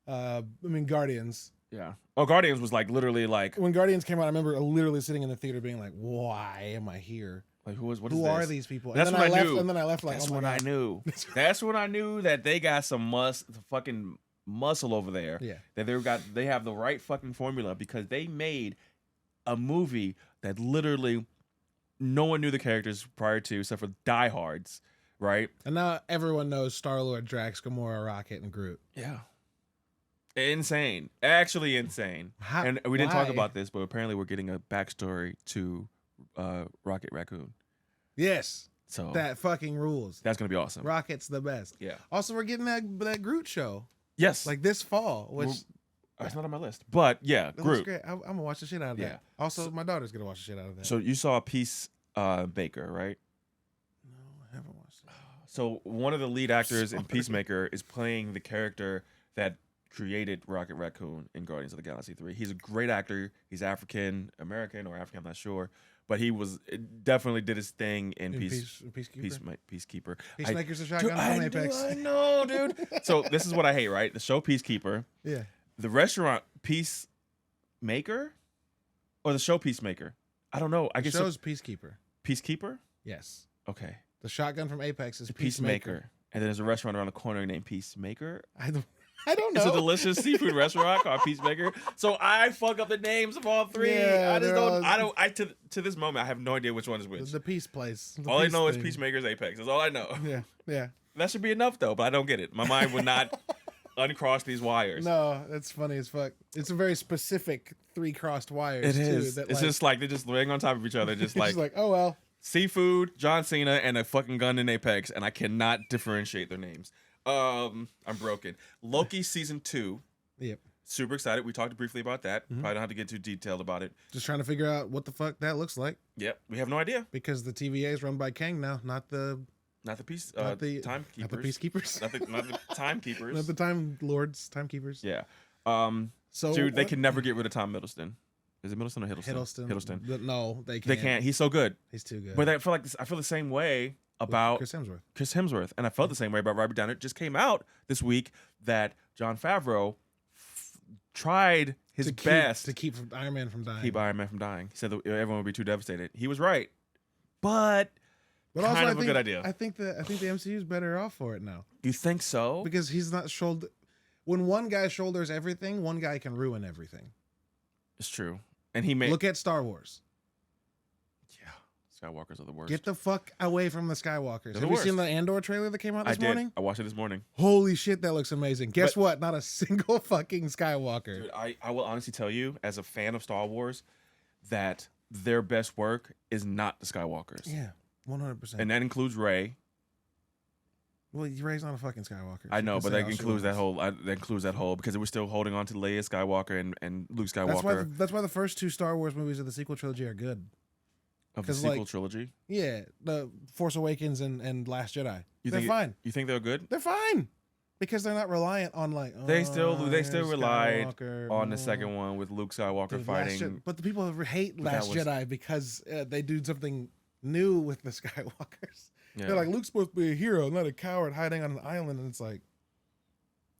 I mean, Guardians. Yeah. Oh, Guardians was like literally like when Guardians came out. I remember literally sitting in the theater being like, "Why am I here? Like, who are these people?" That's when I knew. And then I left like, that's when I knew. That's when I knew that they got some fucking muscle over there. Yeah. That they have the right fucking formula because they made a movie that literally no one knew the characters prior to, except for diehards, right? And now everyone knows Star-Lord, Drax, Gamora, Rocket, and Groot. Yeah. Insane. Actually insane. And we didn't talk about this, but apparently we're getting a backstory to Rocket Raccoon. Yes. So that fucking rules. That's going to be awesome. Rocket's the best. Yeah. Also, we're getting that Groot show. Yes. Like this fall, which... It's not on my list. But yeah, Groot. Great. I'm going to watch the shit out of that. Also, my daughter's going to watch the shit out of that. So you saw Peacemaker, right? No, I haven't watched it. So one of the lead actors in Peacemaker is playing the character that created Rocket Raccoon in Guardians of the Galaxy 3. He's a great actor. He's African American or African, I'm not sure. but he definitely did his thing in Peacekeeper. Peacekeeper. Peacemaker's a shotgun from Apex. I know, dude. So this is what I hate, right? The show Peacekeeper. Yeah. The restaurant Peacemaker, or the show Peacemaker. I don't know. I guess the show's Peacekeeper. Peacekeeper. Yes. Okay. The shotgun from Apex is Peacemaker. And then there's a restaurant around the corner named Peacemaker. I don't know. It's a delicious seafood restaurant called Peacemaker. So I fuck up the names of all three. Yeah, I just don't. To this moment, I have no idea which one is which. The Peace Place. All I know is Peacemaker's Apex. That's all I know. Yeah. That should be enough though, but I don't get it. My mind would not uncross these wires. No, that's funny as fuck. It's a very specific 3 crossed wires. It is. It's just like they're just laying on top of each other, just like oh well. Seafood, John Cena, and a fucking gun in Apex, and I cannot differentiate their names. I'm broken. Loki season 2. Yep. Super excited. We talked briefly about that. Probably don't have to get too detailed about it. Just trying to figure out what the fuck that looks like. Yep. We have no idea. Because the TVA is run by Kang now, not the timekeepers. Not the peacekeepers. not the timekeepers. Not the time lords, timekeepers. Yeah. So dude, they can never get rid of Tom Hiddleston. Is it Middleton or Hiddleston? Hiddleston. No, they can't. They can't. He's so good. He's too good. But I feel the same way about Chris Hemsworth. And I felt the same way about Robert Downey. It just came out this week that Jon Favreau tried his best to keep Iron Man from dying. Keep Iron Man from dying. He said that everyone would be too devastated. He was right. But also, kind of a good idea. I think the MCU is better off for it now. You think so? Because he's not when one guy shoulders everything, one guy can ruin everything. It's true. And he made look at Star Wars. Yeah, Skywalkers are the worst. Get the fuck away from the Skywalkers. Have you seen the Andor trailer that came out this morning? I watched it this morning. Holy shit, that looks amazing. Guess what? Not a single fucking Skywalker. Dude, I will honestly tell you, as a fan of Star Wars, that their best work is not the Skywalkers. Yeah, 100%. And that includes Rey. Well, Rey's not a fucking Skywalker. I know, but that includes that whole because it was still holding on to Leia Skywalker and Luke Skywalker. That's why the first 2 Star Wars movies of the sequel trilogy are good. Of the sequel trilogy? Yeah, the Force Awakens and Last Jedi. They're fine. You think they're good? They're fine. Because they're not reliant on they still relied on the second one with Luke Skywalker fighting. But the people hate Last Jedi because they do something new with the Skywalkers. Yeah. They're like, Luke's supposed to be a hero, not a coward hiding on an island, and it's like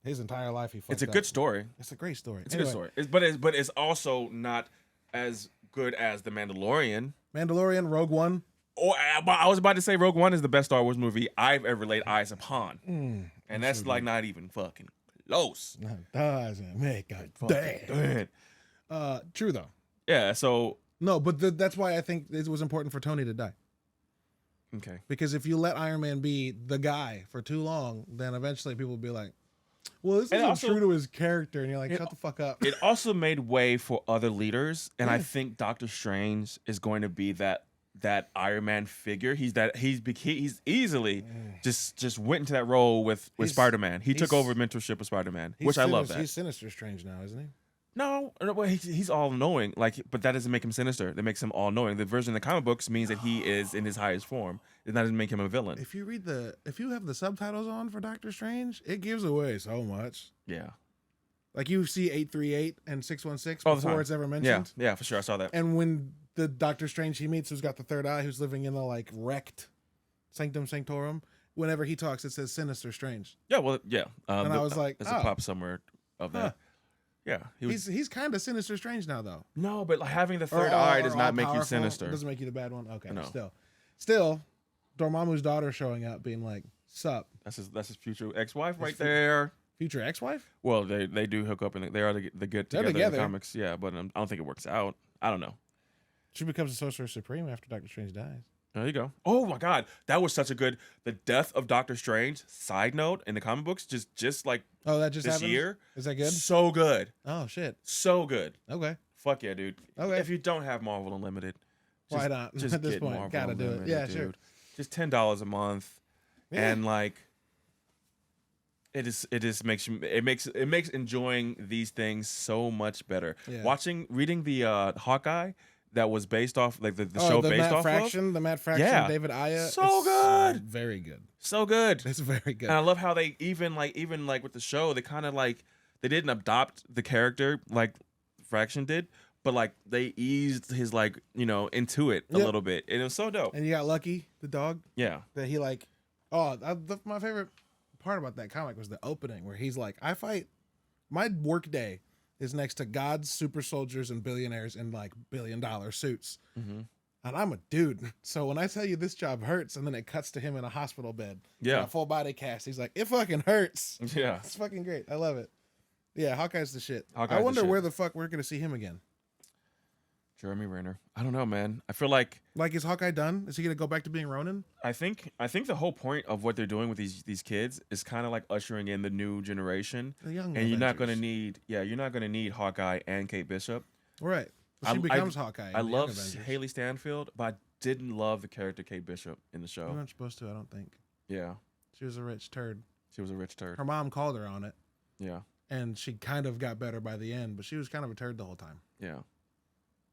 his entire life he fucked up. It's a good story. It's a great story. It's a good story. But it's also not as good as The Mandalorian. Rogue One. Oh, I was about to say Rogue One is the best Star Wars movie I've ever laid eyes upon. And that's like not even fucking close. Doesn't make a damn. True though. Yeah, so no, but that's why I think it was important for Tony to die. Okay. Because if you let Iron Man be the guy for too long, then eventually people will be like, well, this isn't true to his character. And you're like, shut the fuck up. It also made way for other leaders. And I think Doctor Strange is going to be that Iron Man figure. He's easily just went into that role with Spider-Man. He took over mentorship of Spider-Man, which I love that. He's Sinister Strange now, isn't he? No, he's all knowing. But that doesn't make him sinister. That makes him all knowing. The version of the comic books means that he is in his highest form. That doesn't make him a villain. If you have the subtitles on for Doctor Strange, it gives away so much. Yeah. Like you see 838 and 616 before it's ever mentioned. Yeah, for sure. I saw that. And when the Doctor Strange he meets, who's got the third eye, who's living in the wrecked Sanctum Sanctorum, whenever he talks, it says Sinister Strange. Yeah, well, yeah. And I was like, there's a pop somewhere of that. Yeah, he's kind of Sinister Strange now, though. No, but having the third eye does not make you sinister. It doesn't make you the bad one. Okay, no. Still, Dormammu's daughter showing up, being like, "Sup?" That's his future ex-wife right there. Future ex-wife? Well, they do hook up and they are the good together in the comics. Yeah, but I don't think it works out. I don't know. She becomes a Sorcerer Supreme after Doctor Strange dies. There you go. Oh my God, that was such a good. The death of Doctor Strange. Side note in the comic books, just like that just this happened? year. Is that good? So good. Oh shit. So good. Okay. Fuck yeah, dude. Okay. If you don't have Marvel Unlimited, why not? Just at this get point, Marvel gotta do Unlimited, it. Yeah, dude. sure. Just $10 a month, and it makes enjoying these things so much better. Yeah. Reading the Hawkeye that was based off the show based off of the Matt Fraction, David Ayer. So good, very good, so good. It's very good. And I love how they even with the show they kind of they didn't adopt the character like Fraction did, but like they eased his like into it a little bit, and it was so dope. And you got Lucky, the dog. Yeah, that he like. My favorite part about that comic was the opening where he's like, I fight. My work day is next to gods, super soldiers, and billionaires in like $1 billion suits. Mm-hmm. And I'm a dude. So when I tell you this job hurts, and then it cuts to him in a hospital bed, a full body cast, he's like, it fucking hurts. Yeah. It's fucking great. I love it. Yeah, Hawkeye's the shit. I wonder where the fuck we're going to see him again. Jeremy Renner. I don't know, man. I feel like is Hawkeye done? Is he going to go back to being Ronin? I think the whole point of what they're doing with these kids is kind of like ushering in the new generation. The young and you're not going to need Hawkeye and Kate Bishop. Right. She becomes Hawkeye. I love Haley Stanfield, but I didn't love the character Kate Bishop in the show. You're not supposed to, I don't think. Yeah. She was a rich turd. Her mom called her on it. Yeah. And she kind of got better by the end, but she was kind of a turd the whole time. Yeah.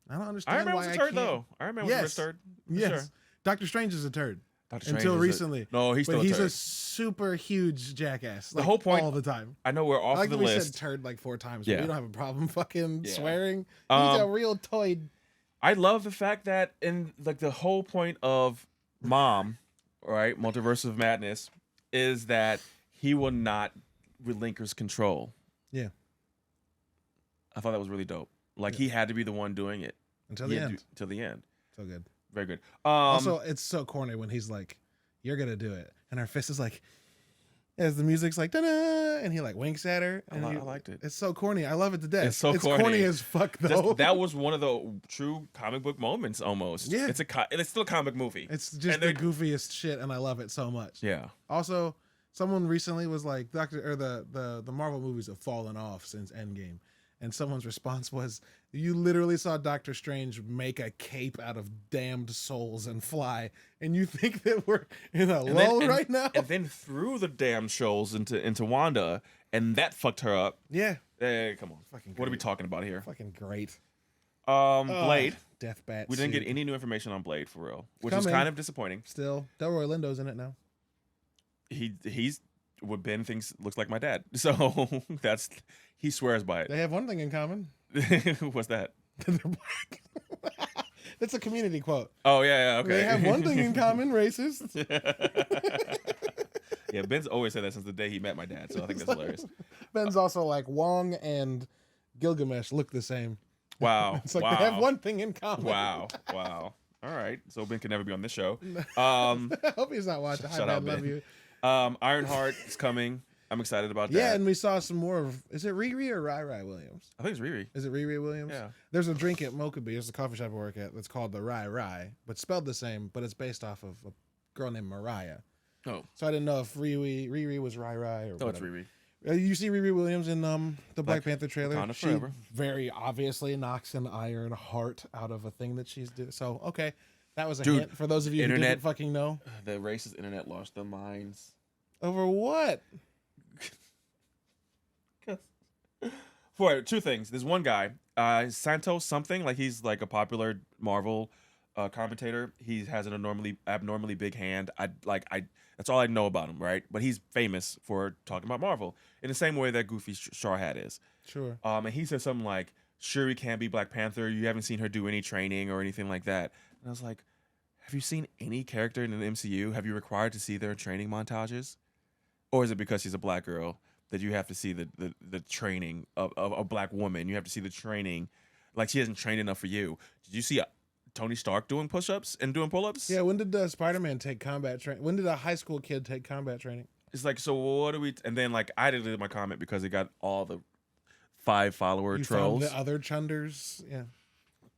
I don't understand Iron Man why was a turd, though. Iron Man was a rich turd. Yes. Sure. Doctor Strange is a turd. Until recently. No, he's still a turd. He's a super huge jackass. The whole point. All the time. I know we're off the list. We said turd like 4 times, but we don't have a problem fucking swearing. He's a real toy. I love the fact that in like the whole point of Mom, right, Multiverse of Madness, is that he will not relinquish control. Yeah. I thought that was really dope. Like he had to be the one doing it until the end. Till the end. So good. Very good. Also, it's so corny when he's like, "You're gonna do it," and her fist is like, as the music's like, "Da-da," and he like winks at her. And I liked it. It's so corny. I love it to death. It's so corny as fuck though. That was one of the true comic book moments almost. Yeah. It's still a comic movie. It's just the goofiest shit, and I love it so much. Yeah. Also, someone recently was like, the Marvel movies have fallen off since Endgame. And someone's response was, you literally saw Doctor Strange make a cape out of damned souls and fly. And you think that we're in a lull right now? And then threw the damn souls into Wanda, and that fucked her up. Yeah. Hey, come on. Fucking great. What are we talking about here? Fucking great. Blade. Death Bat. We didn't get any new information on Blade, for real. Which is kind of disappointing. Still. Delroy Lindo's in it now. He's what Ben thinks looks like my dad. So he swears by it. They have one thing in common. What's that? They're black. That's a Community quote. Oh yeah, okay. They have one thing in common, racist. Yeah, Ben's always said that since the day he met my dad, so I think that's hilarious. Ben's also like, Wong and Gilgamesh look the same. Wow. It's like they have one thing in common. Wow. All right. So Ben can never be on this show. I hope he's not watching. Shut up, Ben. Love you. Ironheart is coming. I'm excited about that. Yeah, and we saw some more of. Is it Riri or Rai Williams? I think it's Riri. Is it Riri Williams? Yeah. There's a drink at Mokaby. There's a coffee shop I work at that's called the Rai, but spelled the same, but it's based off of a girl named Mariah. Oh. So I didn't know if Riri was Rai or whatever. It's Riri. You see Riri Williams in the Black Panther trailer. Wakanda she forever. Very obviously knocks an iron heart out of a thing that she's doing. So, okay. That was a hint for those of you who didn't fucking know. The racist internet lost their minds. Over what? For 2 things. There's one guy, Santos something, like he's like a popular Marvel commentator. He has an abnormally big hand. That's all I know about him, right? But he's famous for talking about Marvel in the same way that Goofy Straw Hat is. Sure. And he said something like, Shuri can't be Black Panther. You haven't seen her do any training or anything like that. And I was like, have you seen any character in the MCU? Have you required to see their training montages? Or is it because she's a black girl that you have to see the training of a black woman? You have to see the training. Like, she hasn't trained enough for you. Did you see Tony Stark doing push-ups and doing pull-ups? Yeah, when did Spider-Man take combat training? When did a high school kid take combat training? It's like, so what do we... And then, like, I deleted my comment because it got all the 5-follower trolls. Found the other chunders? Yeah.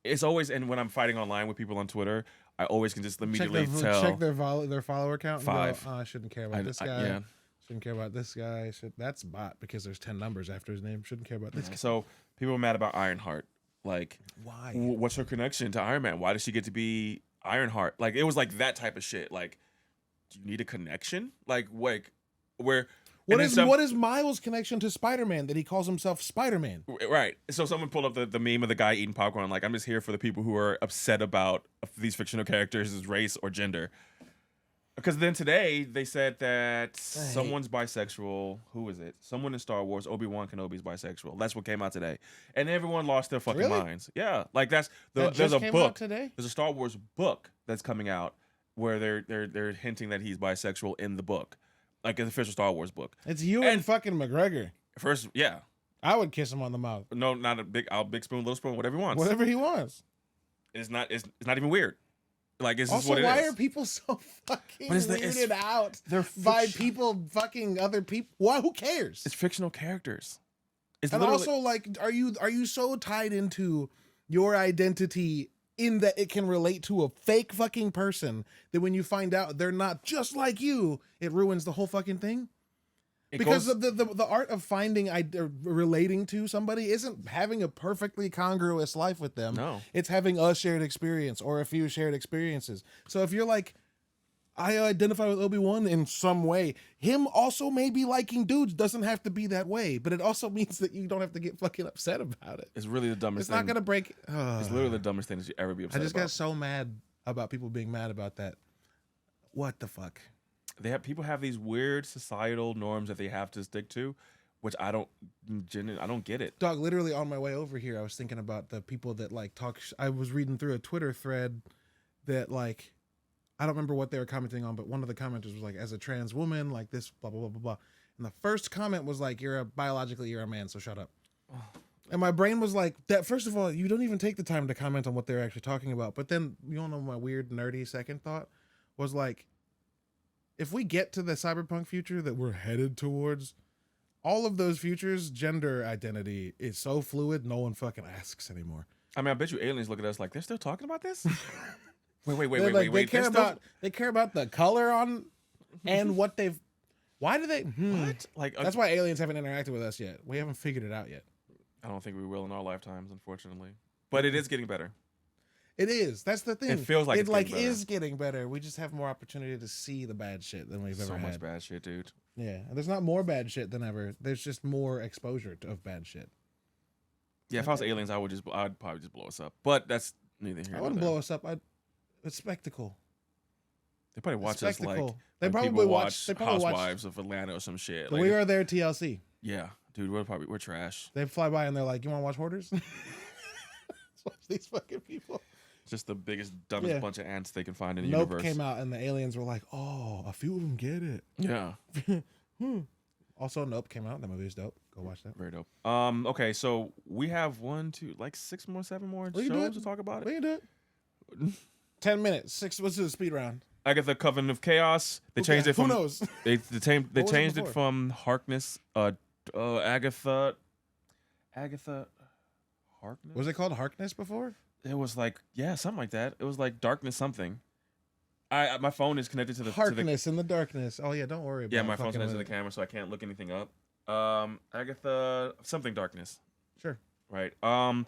It's always... And when I'm fighting online with people on Twitter, I always can just immediately tell... Check their follower count. 5. And go, I shouldn't care about this guy. Yeah. Shouldn't care about this guy. That's bot because there's 10 numbers after his name. Shouldn't care about this guy. So people are mad about Ironheart. Like, why? What's her connection to Iron Man? Why does she get to be Ironheart? Like, it was like that type of shit. Like, do you need a connection? Like where? What is Miles' connection to Spider-Man that he calls himself Spider-Man? Right. So someone pulled up the meme of the guy eating popcorn. Like, I'm just here for the people who are upset about these fictional characters' race or gender. Because then today they said that someone's bisexual. Who is it? Someone in Star Wars, Obi-Wan Kenobi's bisexual. That's what came out today, and everyone lost their fucking minds. Yeah, like there's a book today. There's a Star Wars book that's coming out where they're hinting that he's bisexual in the book, like an official Star Wars book. It's and fucking McGregor. First, yeah, I would kiss him on the mouth. No, not a big spoon, little spoon, whatever he wants. Whatever he wants. It's not even weird. Like, it's also, just what it why is. Are people so fucking weirded out by people fucking other people? Why? Who cares? It's fictional characters. And also, like, are you so tied into your identity in that it can relate to a fake fucking person that when you find out they're not just like you, it ruins the whole fucking thing? Because the art of finding relating to somebody isn't having a perfectly congruous life with them. No. It's having a shared experience or a few shared experiences. So if you're like, I identify with Obi-Wan in some way, him also maybe liking dudes doesn't have to be that way, but it also means that you don't have to get fucking upset about it. It's really the dumbest thing. It's not going to break. It's literally the dumbest thing that you ever be upset about. I just got so mad about people being mad about that. What the fuck? People have these weird societal norms that they have to stick to, which I don't get it. Dog, literally on my way over here, I was thinking about the people that like talk. I was reading through a Twitter thread that like, I don't remember what they were commenting on, but one of the commenters was like, as a trans woman, like this, blah, blah, blah, blah, blah. And the first comment was like, you're a man, so shut up. Oh. And my brain was like, that. First of all, you don't even take the time to comment on what they're actually talking about. But then, you don't know, my weird, nerdy second thought was like, if we get to the cyberpunk future that we're headed towards, all of those futures, gender identity is so fluid, no one fucking asks anymore. I mean, I bet you aliens look at us like, they're still talking about this? Wait. They care about the color on and what they've. Why do they? What? Like that's why aliens haven't interacted with us yet. We haven't figured it out yet. I don't think we will in our lifetimes, unfortunately. But it is getting better. It is. That's the thing. It feels like it is getting better. We just have more opportunity to see the bad shit than we've ever had. So much bad shit, dude. Yeah, there's not more bad shit than ever. There's just more exposure of bad shit. Yeah, if I was aliens, I'd probably just blow us up. But that's neither here nor there. I wouldn't blow us up. It's spectacle. They probably watch us like they probably watch Housewives of Atlanta or some shit. Like, we are their TLC. Yeah, dude, we're trash. They fly by and they're like, "You want to watch Hoarders?" Let's watch these fucking people. Just the biggest, dumbest bunch of ants they can find in the universe. Nope came out and the aliens were like, "Oh, a few of them get it." Yeah. Also, Nope came out. That movie is dope. Go watch that. Very dope. Okay, so we have 7 more shows to talk about it. We can do it. 10 minutes. 6. Let's do the speed round. Agatha, Coven of Chaos. They changed it from. Who knows? They changed it from Harkness. Agatha. Harkness. Was it called Harkness before? It was like something like that. It was like Darkness something. My phone is connected to the Harkness in the darkness. Oh yeah, don't worry about it. Yeah, my phone's connected to the camera, so I can't look anything up. Agatha something Darkness. Sure. Right. Don't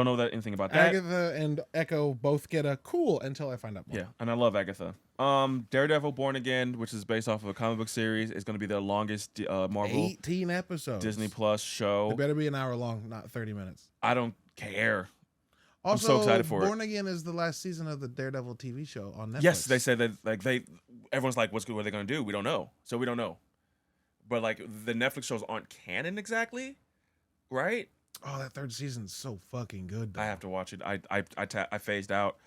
know anything about that. Agatha and Echo both get a cool until I find out more. Yeah, and I love Agatha. Daredevil Born Again, which is based off of a comic book series, is going to be the longest Marvel 18 episodes Disney Plus show. It better be an hour long, not 30 minutes. I don't care. Also, I'm so excited for Born Again is the last season of the Daredevil TV show on Netflix. Yes, they said that everyone's like, what are they going to do? We don't know. So we don't know. But like the Netflix shows aren't canon exactly, right? Oh, that third season's so fucking good, though. I have to watch it. I phased out.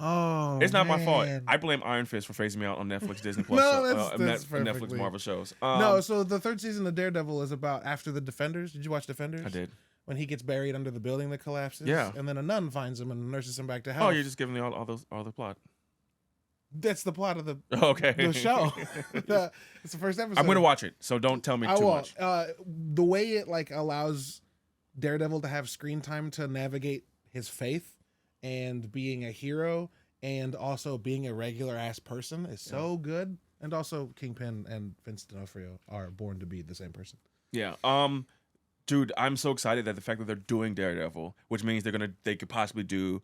Oh, it's not my fault. I blame Iron Fist for phasing me out on Netflix, Disney Plus, that's Netflix Marvel shows. No, so the third season of Daredevil is about after the Defenders. Did you watch Defenders? I did. When he gets buried under the building that collapses, yeah, and then a nun finds him and nurses him back to health. Oh, you're just giving me all the plot. That's the plot of the show. It's the first episode. I'm gonna watch it, so don't tell me too much. The way it like allows Daredevil to have screen time to navigate his faith and being a hero and also being a regular ass person is so good. And also Kingpin and Vince D'Onofrio are born to be the same person. Yeah. Dude, I'm so excited that the fact that they're doing Daredevil, which means they could possibly do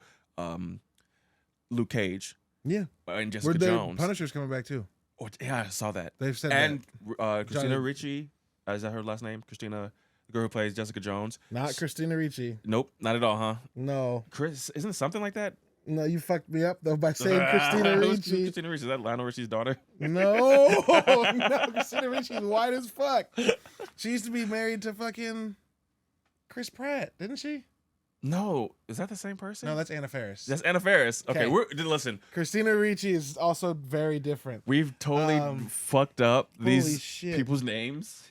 Luke Cage. Yeah. And Jessica Jones. Punisher's coming back too. Oh, yeah, I saw that. They've said that. Christina Ricci, is that her last name? Christina, the girl who plays Jessica Jones. Not Christina Ricci. Nope, not at all, huh? No. Chris, isn't it something like that? No, you fucked me up though by saying Christina Ricci. Christina Ricci, is that Lionel Richie's daughter? No, no, Christina Ricci's white as fuck. She used to be married to fucking Chris Pratt, didn't she? No, is that the same person? No, that's Anna Faris. That's Anna Faris. Okay, listen. Christina Ricci is also very different. We've totally fucked up these people's names.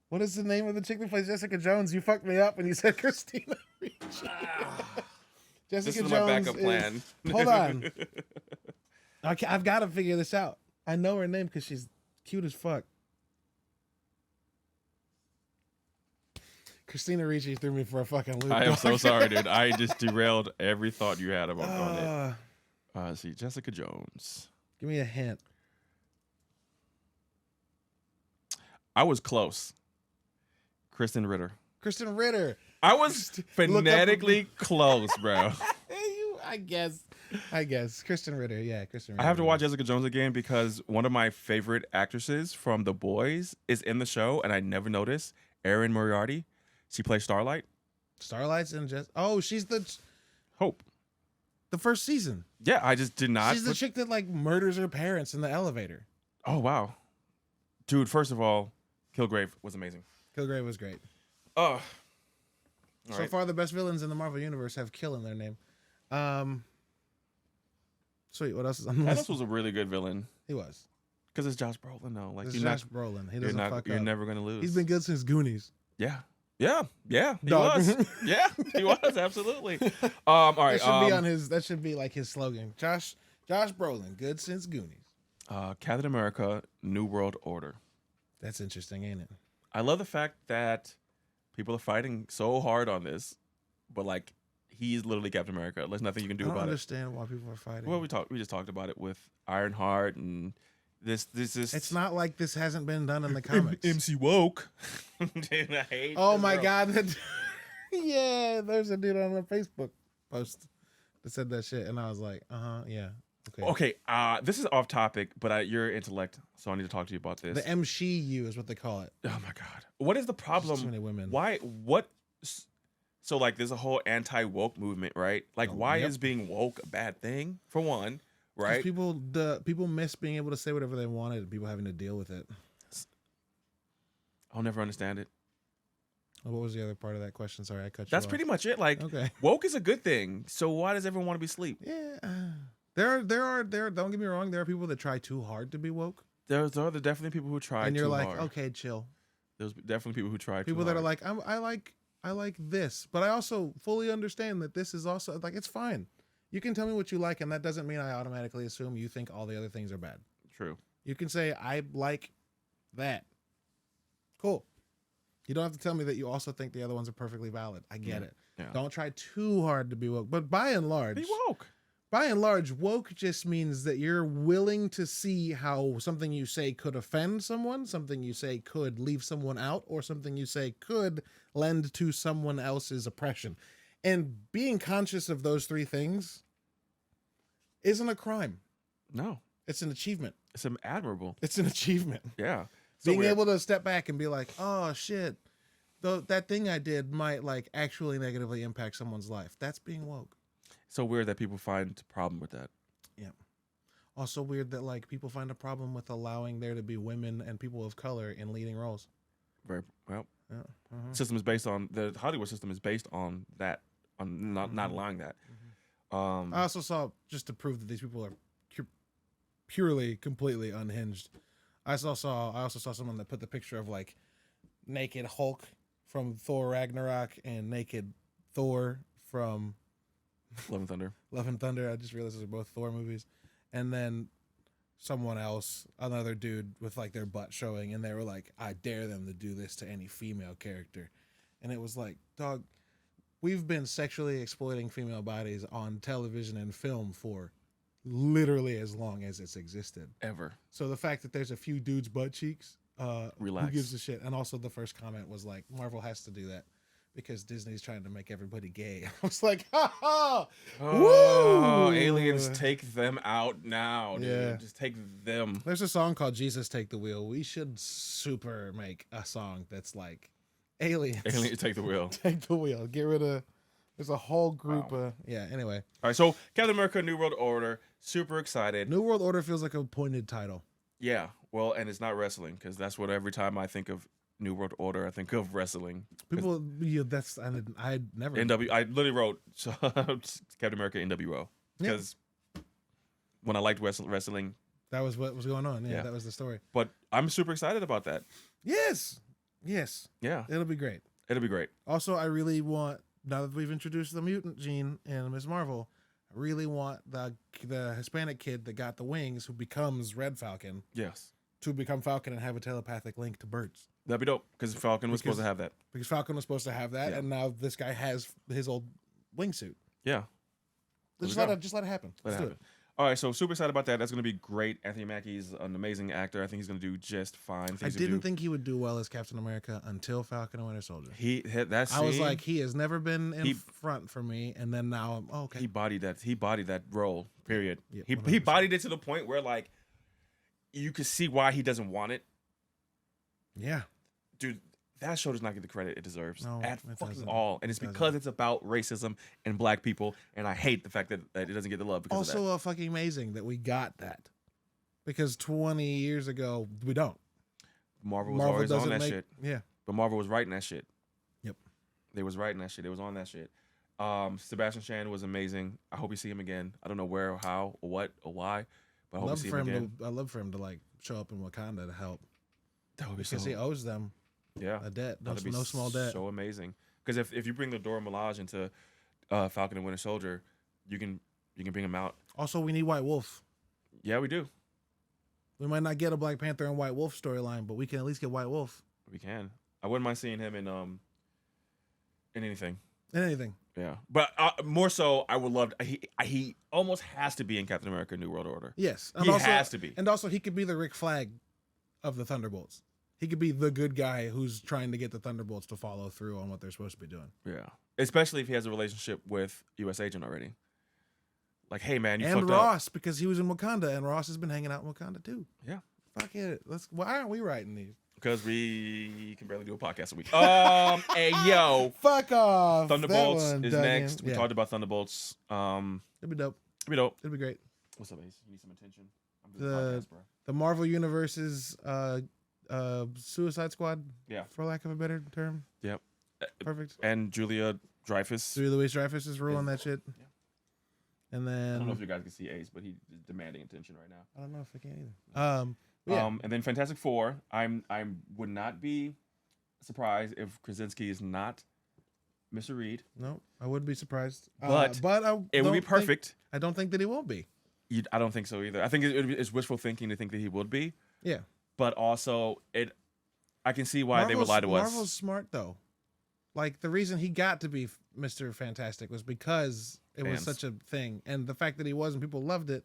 What is the name of the chick that plays Jessica Jones? You fucked me up when you said Christina Ricci. Jessica Jones. This is my backup plan. Hold on. Okay, I've got to figure this out. I know her name because she's cute as fuck. Christina Ricci threw me for a fucking loop. I am so sorry, dude. I just derailed every thought you had about it. Let's see, Jessica Jones. Give me a hint. I was close. Kristen Ritter. Kristen Ritter. I was phonetically close, bro. I guess. Kristen Ritter. Yeah, Kristen Ritter. I have to watch Jessica Jones again because one of my favorite actresses from The Boys is in the show, and I never noticed. Erin Moriarty. She plays Starlight. Starlight's in she's the Hope. The first season. Yeah, I just did not. She's the chick that like murders her parents in the elevator. Oh wow, dude! First of all, Kilgrave was amazing. Kilgrave was great. Oh, so far the best villains in the Marvel universe have Kill in their name. Sweet. What else is on the list? Thanos was a really good villain. He was. Because it's Josh Brolin, though. Like it's Josh Brolin. He doesn't fuck up. You're never gonna lose. He's been good since Goonies. Yeah. He was. Yeah, he was absolutely. All right. That should be like his slogan. Josh Brolin, good since Goonies. Captain America: New World Order. That's interesting, ain't it? I love the fact that people are fighting so hard on this, but like he's literally Captain America. There's nothing you can do about it. I don't understand why people are fighting. Well, we just talked about it with Ironheart and. This is. It's not like this hasn't been done in the comics. MC woke. Dude, I hate. Oh my god! Yeah, there's a dude on a Facebook post that said that shit, and I was like, yeah, okay. This is off topic, but your intellect, so I need to talk to you about this. The MCU is what they call it. Oh my god! What is the problem? Too many women. Why? What? So like, there's a whole anti-woke movement, right? Like, why is being woke a bad thing? For one. Right, people miss being able to say whatever they wanted, and people having to deal with it. I'll never understand it. What was the other part of that question? Sorry, I cut you off. That's pretty much it. Like, woke is a good thing. So why does everyone want to be asleep? Yeah, there are. Don't get me wrong. There are people that try too hard to be woke. There are definitely people who try. And you're too like, hard. okay, chill. There's definitely people who try. People that are like, I like this, but I also fully understand that this is also like it's fine. You can tell me what you like, and that doesn't mean I automatically assume you think all the other things are bad. True. You can say, I like that. Cool. You don't have to tell me that you also think the other ones are perfectly valid. I get it. Yeah. Don't try too hard to be woke. But by and large... Be woke. By and large, woke just means that you're willing to see how something you say could offend someone, something you say could leave someone out, or something you say could lend to someone else's oppression. And being conscious of those three things isn't a crime. No. It's an achievement. It's admirable. It's an achievement. Yeah. Being able to step back and be like, oh, shit, that thing I did might like actually negatively impact someone's life. That's being woke. So weird that people find a problem with that. Yeah. Also weird that like people find a problem with allowing there to be women and people of color in leading roles. Very well. Yeah. System is based on the Hollywood system is based on that. On not allowing that. I also saw, just to prove that these people are purely, completely unhinged, I also saw someone that put the picture of like naked Hulk from Thor Ragnarok and naked Thor from Love and Thunder. Love and Thunder. I just realized those are both Thor movies. And then someone else, another dude with like their butt showing, and they were like, I dare them to do this to any female character. And it was like, dog, we've been sexually exploiting female bodies on television and film for literally as long as it's existed. Ever. So the fact that there's a few dudes' butt cheeks, relax. Who gives a shit? And also the first comment was like, Marvel has to do that because Disney's trying to make everybody gay. I was like, ha ha! Oh, woo! Aliens, take them out now, dude. Yeah. Just take them. There's a song called Jesus Take the Wheel. We should super make a song that's like, aliens, take the wheel. Take the wheel. Get rid of There's a whole group of Anyway, all right. So Captain America: New World Order. Super excited. New World Order feels like a pointed title. Yeah. Well, and it's not wrestling because that's what every time I think of New World Order, I think of wrestling. People, I never. I literally wrote Captain America NWO because when I liked wrestling, that was what was going on. Yeah, that was the story. But I'm super excited about that. Yes. Yeah. It'll be great. Also, I really want, now that we've introduced the mutant gene in Ms. Marvel, I really want the Hispanic kid that got the wings who becomes Red Falcon. Yes. To become Falcon and have a telepathic link to birds. That'd be dope because Falcon was supposed to have that. Because Falcon was supposed to have that, and now this guy has his old wingsuit. Yeah. Just let it happen. Let's do it. All right, so super excited about that. That's going to be great. Anthony Mackie's an amazing actor. I think he's going to do just fine. I didn't think he would do well as Captain America until Falcon and Winter Soldier. I was like, he has never been in front for me, and then now I'm okay. He bodied that role. Period. Yeah, he bodied it to the point where like you could see why he doesn't want it. Yeah, dude, that show does not get the credit it deserves at fucking doesn't. all, and it's because it's about racism and black people, and I hate the fact that it doesn't get the love. Because also, of that. Fucking amazing that we got that, because 20 years ago we don't. Marvel was always on that shit. Yeah, but Marvel was writing that shit. Yep, they was writing that shit. They was on that shit. Sebastian Stan was amazing. I hope we see him again. I don't know where, or how, or what, or why, but I hope we see him again. I love for him to like show up in Wakanda to help. That would be because he owes them. Yeah, a debt. No small debt. So amazing. Because if you bring the Dora Milaje into Falcon and Winter Soldier, you can bring him out. Also, we need White Wolf. Yeah, we do. We might not get a Black Panther and White Wolf storyline, but we can at least get White Wolf. We can. I wouldn't mind seeing him in anything. In anything. Yeah, but more so, I would love. He almost has to be in Captain America: New World Order. Yes, he has to be. And also, he could be the Rick Flag of the Thunderbolts. He could be the good guy who's trying to get the Thunderbolts to follow through on what they're supposed to be doing. Yeah, especially if he has a relationship with U.S. Agent already. Like, hey man, you and fucked Ross up. because he was in Wakanda, and Ross has been hanging out in Wakanda too. Yeah, fuck it. Why aren't we writing these? Because we can barely do a podcast a week. Hey yo, fuck off. Thunderbolts is next. We talked about Thunderbolts. It'd be dope. It'd be great. What's up, Ace? You need some attention? I'm doing a podcast, bro. The Marvel Universe's Suicide Squad, for lack of a better term. Yep. Perfect. And Julia Dreyfus. Julia Louis-Dreyfus is ruling that shit. Yeah. And then I don't know if you guys can see Ace, but he's demanding attention right now. I don't know if I can either. And then Fantastic Four. I would not be surprised if Krasinski is not Mr. Reed. No, I wouldn't be surprised. But it would be perfect. I don't think that he won't be. I don't think so either. I think it's wishful thinking to think that he would be. Yeah. But also, I can see why they would lie to us. Marvel's smart though. Like the reason he got to be Mr. Fantastic was because it was such a thing, and the fact that he was and people loved it.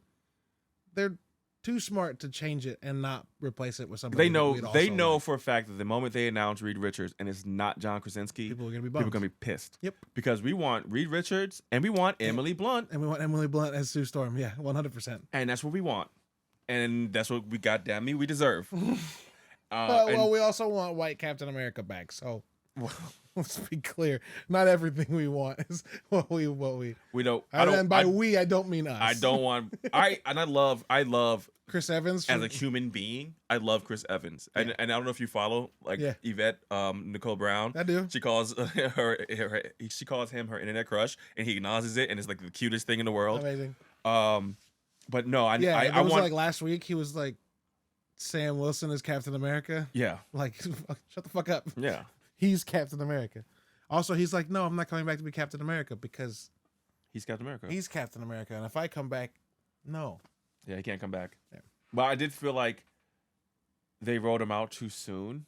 They're too smart to change it and not replace it with somebody. They know for a fact that the moment they announce Reed Richards and it's not John Krasinski, people are gonna be bummed. People are gonna be pissed. Yep. Because we want Reed Richards and we want Emily Blunt. And we want Emily Blunt as Sue Storm. Yeah, 100%. And that's what we want. And that's what we goddamn me we deserve. Well, we also want white Captain America back. So let's be clear. Not everything we want is what we don't. And by we, I don't mean us. I don't want. I love Chris Evans as a human being. I love Chris Evans, and I don't know if you follow Yvette Nicole Brown. I do. She calls she calls him her internet crush, and he acknowledges it, and it's like the cutest thing in the world. Amazing. But no, I was want like last week. He was like Sam Wilson is Captain America. Yeah. Like shut the fuck up. Yeah. He's Captain America. Also, he's like, no, I'm not coming back to be Captain America because he's Captain America. He's Captain America, and if I come back, no. Yeah, he can't come back. Yeah. But I did feel like they wrote him out too soon,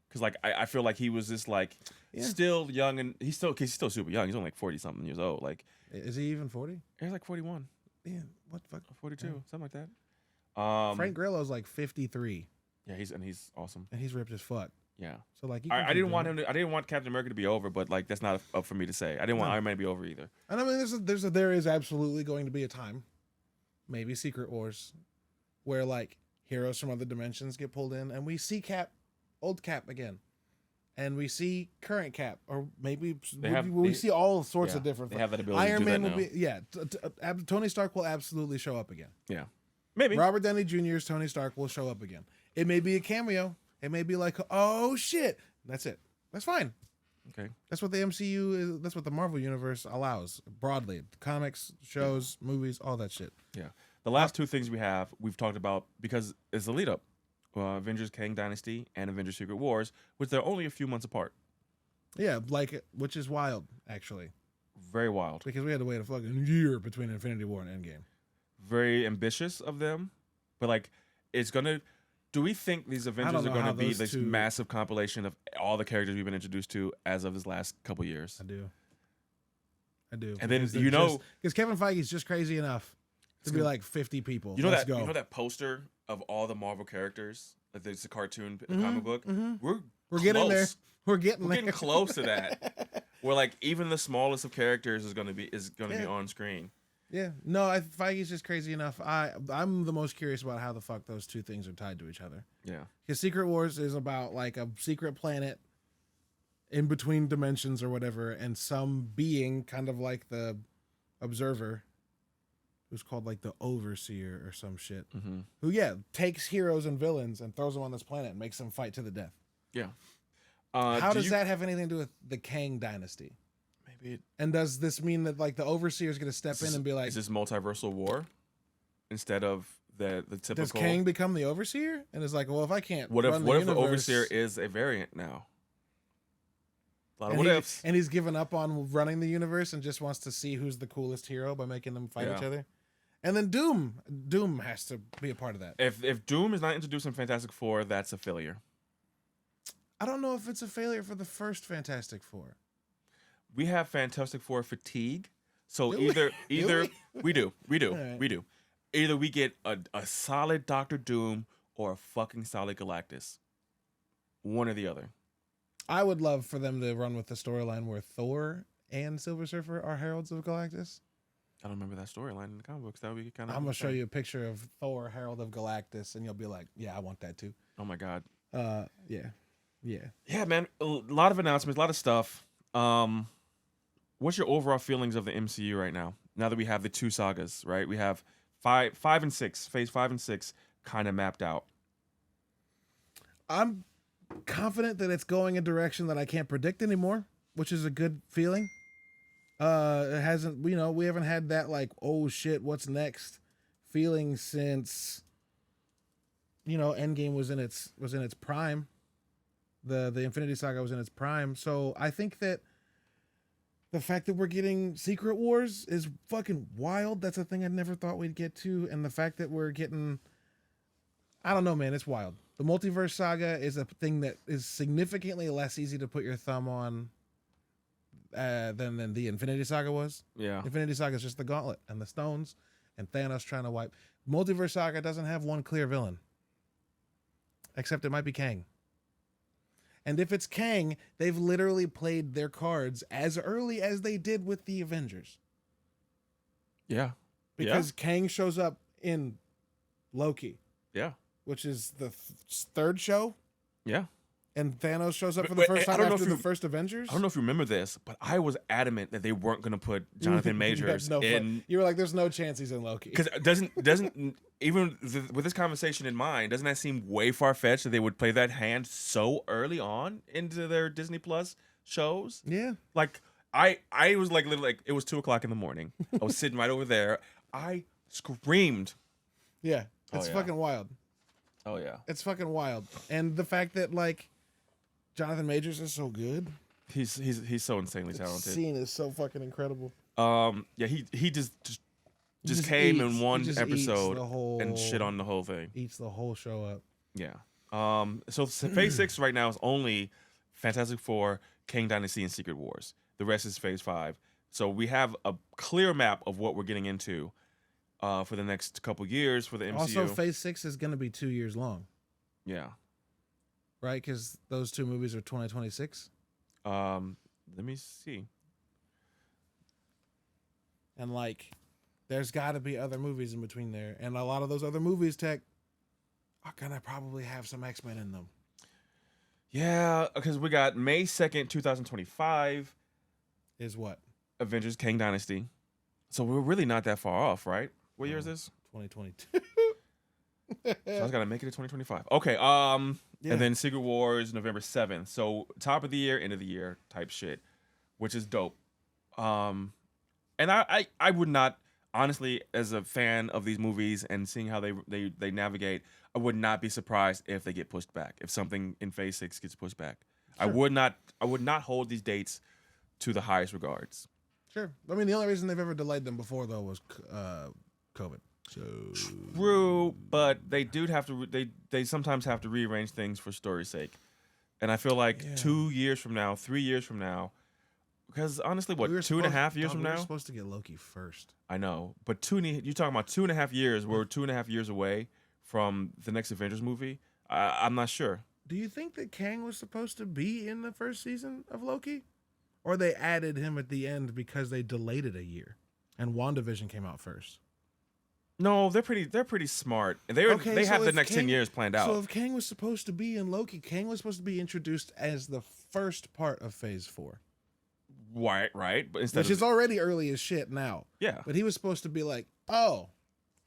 because like I feel like he was just like still young, and he's still super young. He's only like 40 something years old. Like, is he even 40? He's like 41. Yeah, what the fuck? 42, something like that. Frank Grillo's like 53. Yeah, he's awesome, and he's ripped as fuck. Yeah. So like, I didn't want him to. I didn't want Captain America to be over, but like that's not up for me to say. I didn't want Iron Man to be over either. And I mean, there is absolutely going to be a time, maybe Secret Wars, where like heroes from other dimensions get pulled in, and we see old Cap again, and we see current Cap, or maybe we see all sorts of different. They have that ability. Iron to do Man that will now. be Tony Stark will absolutely show up again. Yeah, maybe Robert Downey Jr.'s Tony Stark will show up again. It may be a cameo. It may be like, oh shit, that's it. That's fine. Okay, that's what the MCU is. That's what the Marvel universe allows broadly: comics, shows, movies, all that shit. Yeah. The last two things we've talked about because it's the lead up. Avengers Kang Dynasty and Avengers Secret Wars, which they're only a few months apart. Yeah, which is wild, actually. Very wild. Because we had to wait a fucking year between Infinity War and Endgame. Very ambitious of them, but it's gonna. Do we think these Avengers are gonna be this massive compilation of all the characters we've been introduced to as of this last couple years? I do. And then because Kevin Feige's just crazy enough to be like 50 people. You know that poster of all the Marvel characters, like there's a cartoon comic book. We're close. getting there. We're getting close to that. Where even the smallest of characters is gonna be on screen. Yeah. No, Feige's just crazy enough. I'm the most curious about how the fuck those two things are tied to each other. Yeah. Because Secret Wars is about a secret planet in between dimensions or whatever, and some being kind of like the Observer, who's called the Overseer or some shit, who takes heroes and villains and throws them on this planet and makes them fight to the death. Yeah. How does that have anything to do with the Kang Dynasty? Maybe. And does this mean that the Overseer is going to step in and be like, is this multiversal war instead of the typical? Does Kang become the Overseer and is well, if I can't, what if the Overseer is a variant now? A lot of what ifs. And he's given up on running the universe and just wants to see who's the coolest hero by making them fight each other. And then Doom has to be a part of that. If Doom is not introduced in Fantastic Four, that's a failure. I don't know if it's a failure for the first Fantastic Four. We have Fantastic Four fatigue. So either we do. Either we get a solid Doctor Doom or a fucking solid Galactus. One or the other. I would love for them to run with the storyline where Thor and Silver Surfer are heralds of Galactus. I don't remember that storyline in the comic books. That would be kind of. I'm gonna show you a picture of Thor, Herald of Galactus, and you'll be like, "Yeah, I want that too." Oh my god. Yeah, man. A lot of announcements, a lot of stuff. What's your overall feelings of the MCU right now? Now that we have the two sagas, right? We have five and six, phase 5 and 6, kind of mapped out. I'm confident that it's going a direction that I can't predict anymore, which is a good feeling. It hasn't, we haven't had that oh shit, what's next feeling since Endgame was in its prime. The Infinity Saga was in its prime. So I think that the fact that we're getting Secret Wars is fucking wild. That's a thing I never thought we'd get to. And the fact that we're getting, I don't know, man, it's wild. The Multiverse Saga is a thing that is significantly less easy to put your thumb on than the Infinity Saga was. Yeah. Infinity Saga is just the gauntlet and the stones and Thanos trying to wipe. Multiverse Saga doesn't have one clear villain. Except it might be Kang. And if it's Kang, they've literally played their cards as early as they did with the Avengers. Yeah. Because Kang shows up in Loki. Yeah. Which is the third show. Yeah. And Thanos shows up for the first time after the first Avengers. I don't know if you remember this, but I was adamant that they weren't going to put Jonathan Majors in. You were like, "There's no chance he's in Loki." Because doesn't even with this conversation in mind, doesn't that seem way far fetched that they would play that hand so early on into their Disney Plus shows? Yeah. I was literally it was 2:00 in the morning. I was sitting right over there. I screamed. Yeah, it's fucking wild. Oh yeah, it's fucking wild, and the fact that Jonathan Majors is so good. He's so insanely talented. The scene is so fucking incredible. Yeah, he just came in one episode and shit on the whole thing. Eats the whole show up. Yeah. So phase 6 right now is only Fantastic Four, Kang Dynasty, and Secret Wars. The rest is phase 5. So we have a clear map of what we're getting into for the next couple years for the MCU. Also, phase 6 is going to be 2 years long. Yeah. Right, because those two movies are 2026. Let me see. And there's got to be other movies in between there, and a lot of those other movies, Tech, are gonna probably have some X-Men in them. Yeah, because we got May 2nd, 2025. Is what? Avengers Kang Dynasty. So we're really not that far off, right? What year is this? 2022. So I was gotta make it to 2025. Okay. And then Secret Wars November 7th. So top of the year, end of the year type shit, which is dope. And I would not, honestly, as a fan of these movies and seeing how they navigate, I would not be surprised if they get pushed back. If something in Phase 6 gets pushed back, sure. I would not hold these dates to the highest regards. Sure. I mean, the only reason they've ever delayed them before though was COVID. So true, but they do have to. They sometimes have to rearrange things for story's sake, and I feel like 2 years from now, 3 years from now, because honestly, what 2.5 years from now? We're supposed to get Loki first. I know, but you're talking about 2.5 years. We're 2.5 years away from the next Avengers movie. I'm not sure. Do you think that Kang was supposed to be in the first season of Loki, or they added him at the end because they delayed it a year, and WandaVision came out first? No, they're pretty smart. They have the next 10 years planned out. So if Kang was supposed to be in Loki, Kang was supposed to be introduced as the first part of Phase 4. Right. But which is already early as shit now. Yeah. But he was supposed to be like, oh,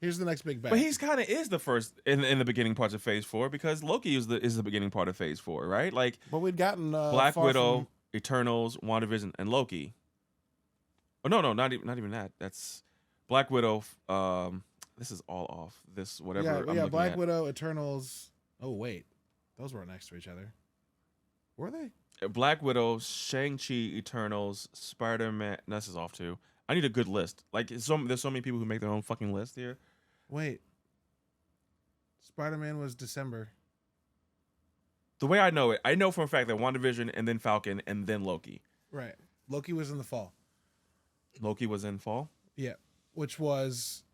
here's the next big bang. But he's kind of is the first in the beginning parts of Phase 4 because Loki is the beginning part of Phase 4, right? Like, but we'd gotten Black Widow, Eternals, WandaVision, and Loki. Oh no, not even that. That's Black Widow. This is all off. This whatever. Yeah, Black Widow, Eternals. Oh wait, those weren't next to each other, were they? Black Widow, Shang-Chi, Eternals, Spider-Man. This is off too. I need a good list. Like there's so many people who make their own fucking list here. Wait, Spider-Man was December. The way I know it, I know for a fact that WandaVision and then Falcon and then Loki. Right. Loki was in the fall. Loki was in fall? Yeah, which was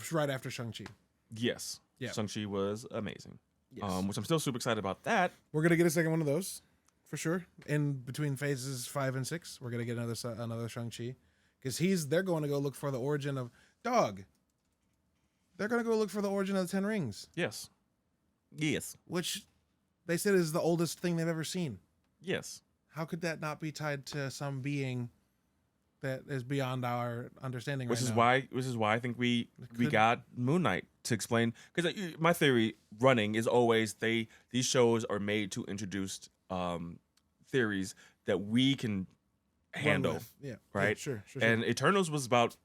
right after Shang-Chi. Yes. Yeah. Shang-Chi was amazing. Yes. Which I'm still super excited about that. We're going to get a second one of those for sure. In between phases 5 and 6, we're going to get another Shang-Chi because they're going to go look for the origin of Dog. They're going to go look for the origin of the 10 Rings. Yes. Which they said is the oldest thing they've ever seen. Yes. How could that not be tied to some being that is beyond our understanding which is why I think we got Moon Knight to explain, because my theory running is always these shows are made to introduce theories that we can handle. Yeah. Right. Yeah, sure. And Eternals was about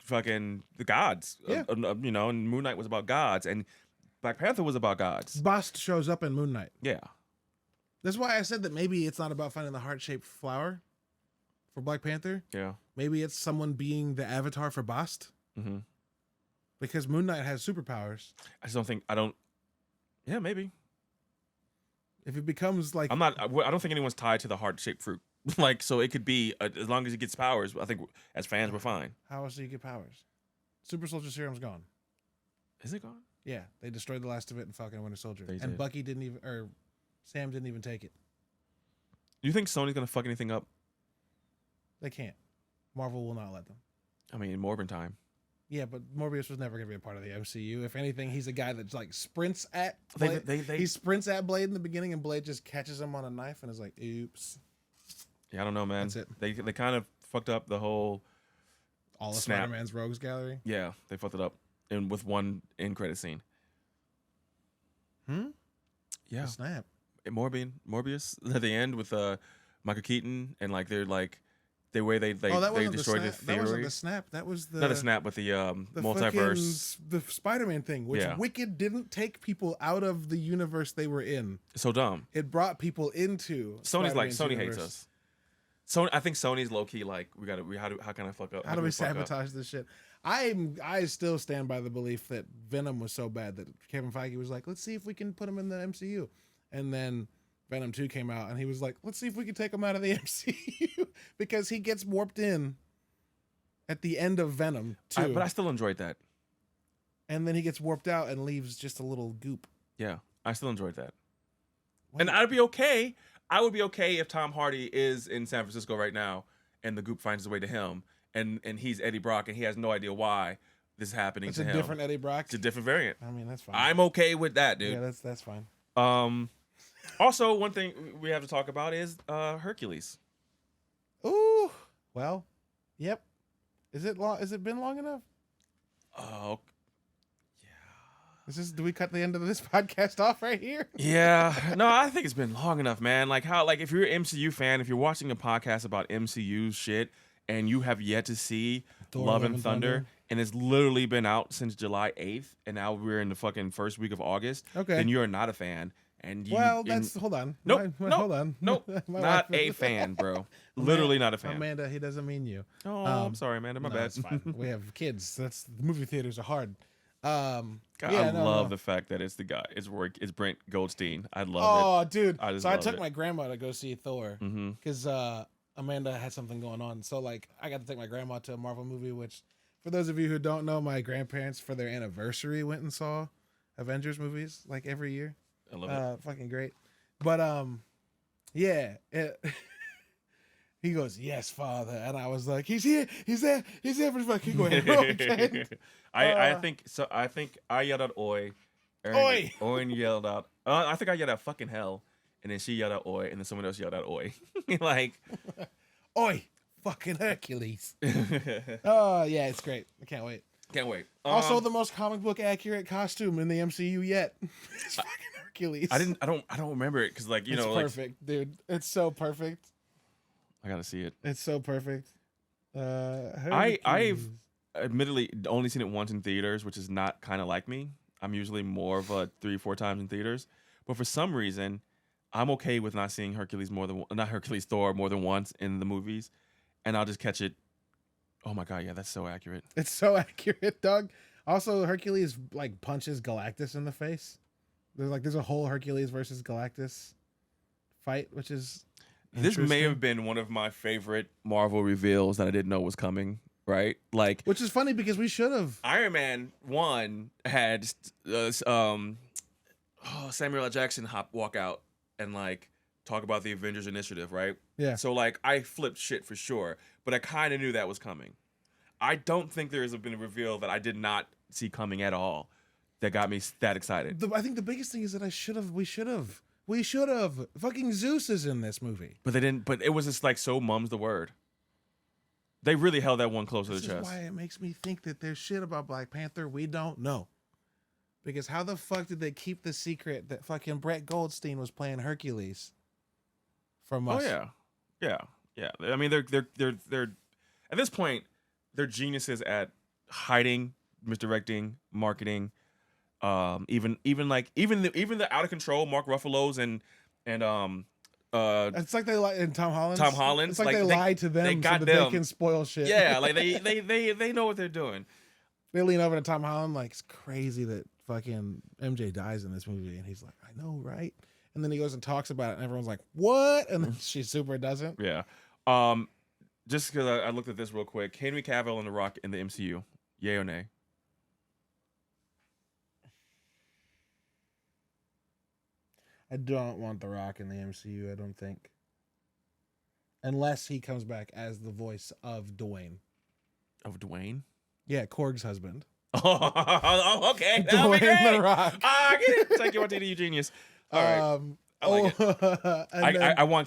fucking the gods. Yeah. And Moon Knight was about gods, and Black Panther was about gods. Bast shows up in Moon Knight. Yeah. That's why I said that maybe it's not about finding the heart-shaped flower for Black Panther. Yeah. Maybe it's someone being the avatar for Bast. Mm-hmm. Because Moon Knight has superpowers. Yeah, maybe. If it becomes like... I don't think anyone's tied to the heart-shaped fruit. Like, so it could be, as long as he gets powers, I think as fans we're fine. How else do you get powers? Super Soldier Serum's gone. Is it gone? Yeah. They destroyed the last of it in Falcon and Winter Soldier. They and did. Bucky didn't even... Or Sam didn't even take it. Do you think Sony's going to fuck anything up? They can't. Marvel will not let them. I mean, Morbin time. Yeah, but Morbius was never going to be a part of the MCU. If anything, he's a guy that like sprints at Blade. He sprints at Blade in the beginning, and Blade just catches him on a knife and is like, "Oops." Yeah, I don't know, man. That's it. They kind of fucked up the whole all of Spider-Man's rogues gallery. Yeah, they fucked it up, and with one end credit scene. Yeah. The snap. Morbius at the end with Michael Keaton, and like they're like they destroyed the theory. That wasn't the snap. That was the not the snap, but the multiverse, the Spider-Man thing, which Wicked didn't take people out of the universe they were in. So dumb. It brought people into Sony's Spider-Man's Sony universe. hates us. Sony, I think Sony's low key like how can I fuck up? How do we sabotage this shit? I still stand by the belief that Venom was so bad that Kevin Feige was like, let's see if we can put him in the MCU, and then Venom 2 came out and he was like, let's see if we can take him out of the MCU because he gets warped in at the end of Venom 2. But I still enjoyed that. And then he gets warped out and leaves just a little goop. Yeah, I still enjoyed that. What? And I'd be okay. I would be okay if Tom Hardy is in San Francisco right now and the goop finds its way to him and he's Eddie Brock and he has no idea why this is happening to him. It's a different Eddie Brock. It's a different variant. I mean, that's fine. I'm okay with that, dude. Yeah, that's fine. Also, one thing we have to talk about is Hercules. Ooh, well, yep. Is it long? Has it been long enough? Oh, yeah. Do we cut the end of this podcast off right here? Yeah. No, I think it's been long enough, man. Like if you're an MCU fan, if you're watching a podcast about MCU shit and you have yet to see Love and Thunder, and it's literally been out since July 8th, and now we're in the fucking first week of August, then you're not a fan. And hold on. Hold on. Nope. Not a fan, bro. Literally not a fan. Amanda, he doesn't mean you. Oh, I'm sorry, Amanda. My bad. It's fine. We have kids. The movie theaters are hard. I love the fact that it's the guy. It's Brent Goldstein. I love it. Oh, dude. So I took my grandma to go see Thor because Amanda had something going on. So like, I got to take my grandma to a Marvel movie. Which, for those of you who don't know, my grandparents for their anniversary went and saw Avengers movies like every year. I love it. Fucking great. But yeah. He goes, "Yes, Father," and I was like, "He's here, he's there, he's there for the fucking going." I think so. I think I yelled out "Oi," Oi! Owen yelled out. I think I yelled out "fucking hell," and then she yelled out "Oi," and then someone else yelled out "Oi." Like, "Oi, fucking Hercules!" Oh yeah, it's great. I can't wait. Can't wait. Also, the most comic book accurate costume in the MCU yet. It's fucking Hercules. I don't remember it because it's perfect, dude. It's so perfect. I gotta see it. It's so perfect. I've admittedly only seen it once in theaters, which is not kind of like me. I'm usually more of a 3-4 times in theaters, but for some reason, I'm okay with not seeing Thor more than once in the movies, and I'll just catch it. Oh my god, yeah, that's so accurate. It's so accurate, dog. Also, Hercules like punches Galactus in the face. There's a whole Hercules versus Galactus fight, which is this may have been one of my favorite Marvel reveals that I didn't know was coming. Right, like, which is funny because we should have. Iron Man 1 had Samuel L. Jackson walk out and like talk about the Avengers Initiative, right? Yeah. So like I flipped shit for sure, but I kind of knew that was coming. I don't think there has been a reveal that I did not see coming at all that got me that excited. I think the biggest thing is that we should have. Fucking Zeus is in this movie. But they didn't. But it was just like so mum's the word. They really held that one close to the chest. This is why it makes me think that there's shit about Black Panther we don't know. Because how the fuck did they keep the secret that fucking Brett Goldstein was playing Hercules from us? Oh yeah. I mean, they're at this point, they're geniuses at hiding, misdirecting, marketing. Even the out of control Mark Ruffalo's and it's like they lie in Tom Holland. It's like they lie to them so that they can spoil shit. Yeah, like they know what they're doing. They lean over to Tom Holland like, it's crazy that fucking MJ dies in this movie, and he's like, I know, right? And then he goes and talks about it, and everyone's like, what? And then she super doesn't. Yeah. Just because I looked at this real quick, Henry Cavill and The Rock in the MCU, yay or nay? I don't want The Rock in the MCU, I don't think. Unless he comes back as the voice of Dwayne. Of Dwayne? Yeah, Korg's husband. Oh, okay. Dwayne The Rock. I get it. It's like you want to genius. All right. I like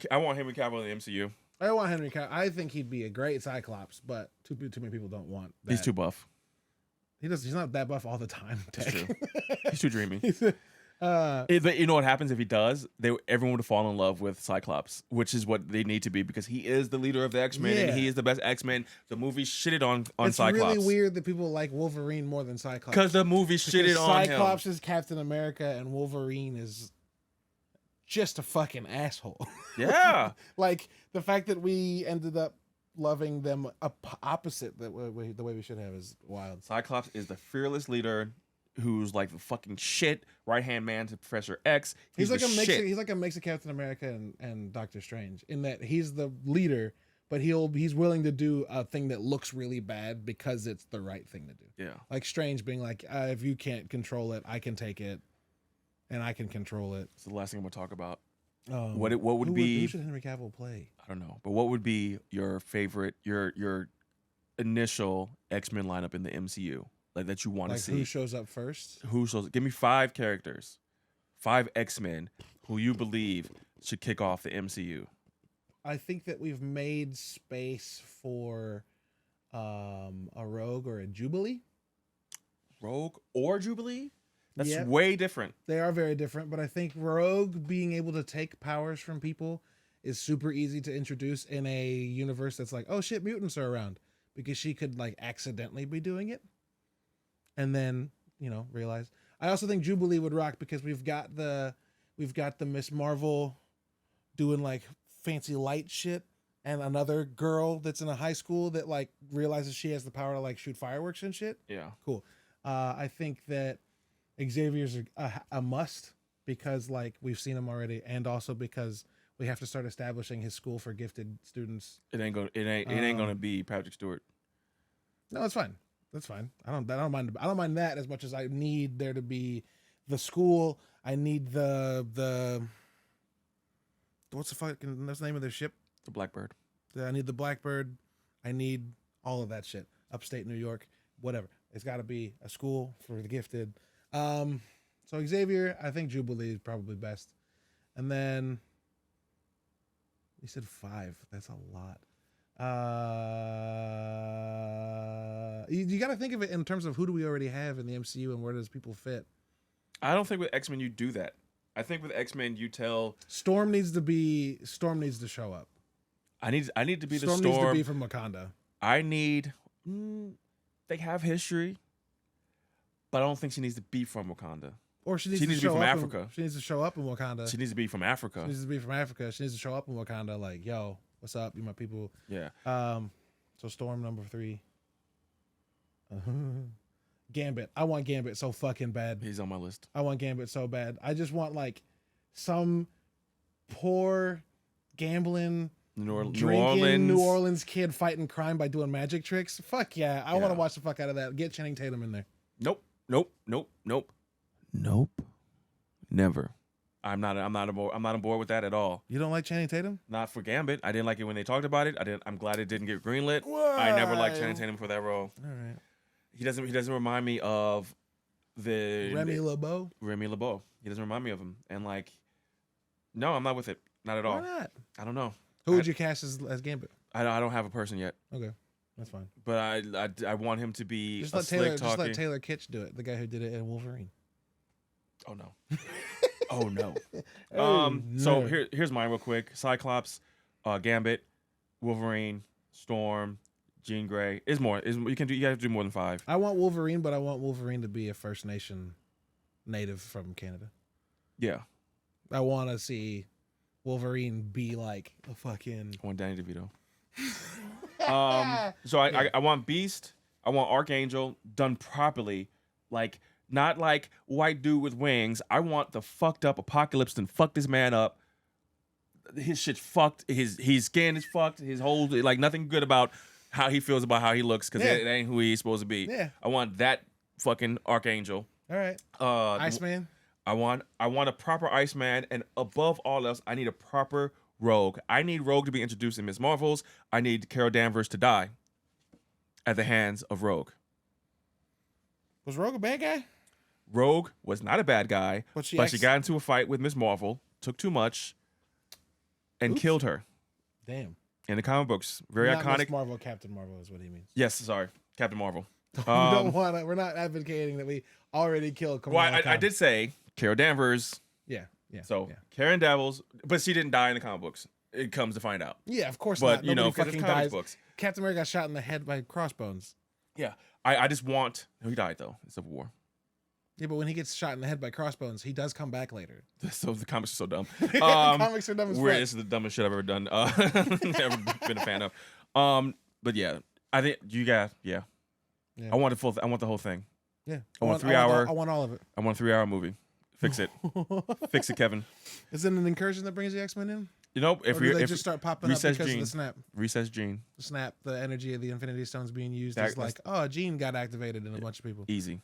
it. I want Henry Cavill in the MCU. I want Henry Cavill. I think he'd be a great Cyclops, but too many people don't want that. He's too buff. He's not that buff all the time. That's true. He's too dreamy. You know what happens if he does? Everyone would fall in love with Cyclops, which is what they need to be because he is the leader of the X-Men and he is the best X-Men. The movie shitted on Cyclops. It's really weird that people like Wolverine more than Cyclops because the movie shitted on him. Cyclops is Captain America and Wolverine is just a fucking asshole. Yeah, like the fact that we ended up loving them opposite the way we should have is wild. Cyclops is the fearless leader who's like the fucking shit right-hand man to Professor X. He's like a mix of Captain America and Doctor Strange in that he's the leader, but he's willing to do a thing that looks really bad because it's the right thing to do. Yeah. Like Strange being like, if you can't control it, I can take it and I can control it. It's the last thing I'm going to talk about. Who should Henry Cavill play? I don't know. But what would be your favorite, your initial X-Men lineup in the MCU? Like that you want to see. Who shows up first? Give me 5 characters. 5 X-Men who you believe should kick off the MCU. I think that we've made space for a Rogue or a Jubilee. Rogue or Jubilee? That's way different. They are very different, but I think Rogue being able to take powers from people is super easy to introduce in a universe that's like, oh shit, mutants are around, because she could like accidentally be doing it and then, you know, realize. I also think Jubilee would rock because we've got the Miss Marvel doing like fancy light shit, and another girl that's in a high school that like realizes she has the power to like shoot fireworks and shit. Yeah. Cool. I think that Xavier's a must because like we've seen him already, and also because we have to start establishing his school for gifted students. It ain't gonna be Patrick Stewart. No, it's fine. That's fine. I don't mind that as much as I need there to be the school. I need the what's the name of their ship? The Blackbird. I need the Blackbird. I need all of that shit. Upstate New York, whatever. It's got to be a school for the gifted. So Xavier, I think Jubilee is probably best. And then you said 5. That's a lot. You got to think of it in terms of who do we already have in the MCU and where does people fit. I don't think with X-Men you do that. I think with X-Men you tell Storm needs to show up. I need to be the Storm. Storm. Needs to be from Wakanda. I need. They have history, but I don't think she needs to be from Wakanda. Or she needs to be from Africa. She needs to show up in Wakanda. She needs to be from Africa. She needs to be from Africa. She needs to show up in Wakanda. Like, yo, what's up? You my people. Yeah. So Storm number 3. Gambit. I want Gambit so fucking bad. He's on my list. I want Gambit so bad. I just want like some poor gambling New Orleans kid fighting crime by doing magic tricks. Fuck yeah. I want to watch the fuck out of that. Get Channing Tatum in there. Nope. Never. I'm not on board with that at all. You don't like Channing Tatum? Not for Gambit. I didn't like it when they talked about it. I'm glad it didn't get greenlit. Why? I never liked Channing Tatum for that role. All right. He doesn't remind me of the Remy LeBeau. He doesn't remind me of him. And like, no, I'm not with it. Not at all. Why not? I don't know. Who would you cast as Gambit? I don't have a person yet. Okay, that's fine. But I want him to be just let Taylor Kitsch do it. The guy who did it in Wolverine. Oh no. Oh no. So here's mine real quick. Cyclops, Gambit, Wolverine, Storm, Jean Grey. You have to do more than 5. I want Wolverine, but I want Wolverine to be a First Nation native from Canada. Yeah. I want to see Wolverine be like a fucking. I want Danny DeVito. So I want Beast. I want Archangel done properly, like not like white dude with wings. I want the fucked up Apocalypse to fuck this man up. His shit's fucked. His skin is fucked. His whole like nothing good about how he feels about how he looks because it ain't who he's supposed to be. Yeah. I want that fucking Archangel. All right. Iceman. I want a proper Iceman, and above all else, I need a proper Rogue. I need Rogue to be introduced in Ms. Marvels. I need Carol Danvers to die at the hands of Rogue. Was Rogue a bad guy? Rogue was not a bad guy, but she got into a fight with Ms. Marvel, took too much, and killed her. Damn. In the comic books, very not iconic. Ms. Marvel, Captain Marvel is what he means. Yes, sorry, Captain Marvel. We're not advocating that we already killed Kamala Khan. I did say Carol Danvers. Yeah. So Karen Davos, but she didn't die in the comic books. It comes to find out. Yeah, of course but, not. Nobody fucking dies. Books. Captain America got shot in the head by crossbones. Yeah, I just want. He died though in Civil War. Yeah, but when he gets shot in the head by crossbones, he does come back later. So the comics are so dumb. Comics are dumb as fuck. This is the dumbest shit I've ever done. Ever been a fan of. But yeah, I think you got I want the whole thing. Yeah, I want 3 hour. I want all of it. I want a 3 hour movie. Fix it. Fix it, Kevin. Is it an incursion that brings the X-Men in? You know, if we just start popping up because of the snap. Recess Jean. The snap, the energy of the Infinity Stones being used is like, Jean got activated in a bunch of people. Easy.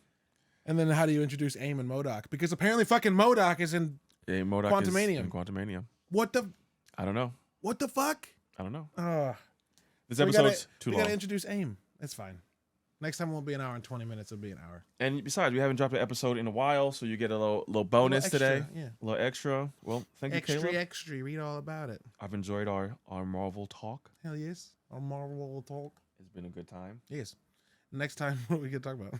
And then how do you introduce AIM and MODOK? Because apparently fucking MODOK is in Quantumanium. What the? I don't know. What the fuck? I don't know. This episode's too long. We gotta introduce AIM. It's fine. Next time it won't be an hour and 20 minutes. It'll be an hour. And besides, we haven't dropped an episode in a while, so you get a little bonus today. Yeah. A little extra. Well, thank you, Caleb. Extra. Read all about it. I've enjoyed our Marvel talk. Hell yes. Our Marvel talk. It's been a good time. Yes. Next time, what are we going to talk about?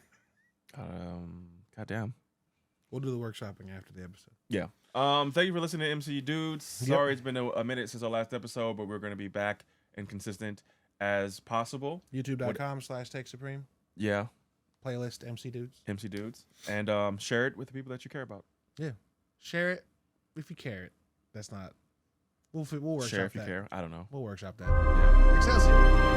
Goddamn. We'll do the workshopping after the episode. Yeah. Thank you for listening to MC Dudes. Sorry it's been a minute since our last episode, but we're going to be back and consistent as possible. YouTube.com/TechSupreme. Yeah. Playlist MC Dudes. MC Dudes. And share it with the people that you care about. Yeah. Share it if you care it. That's not... We'll workshop that. Share if you care. I don't know. We'll workshop that. Yeah. Excelsior.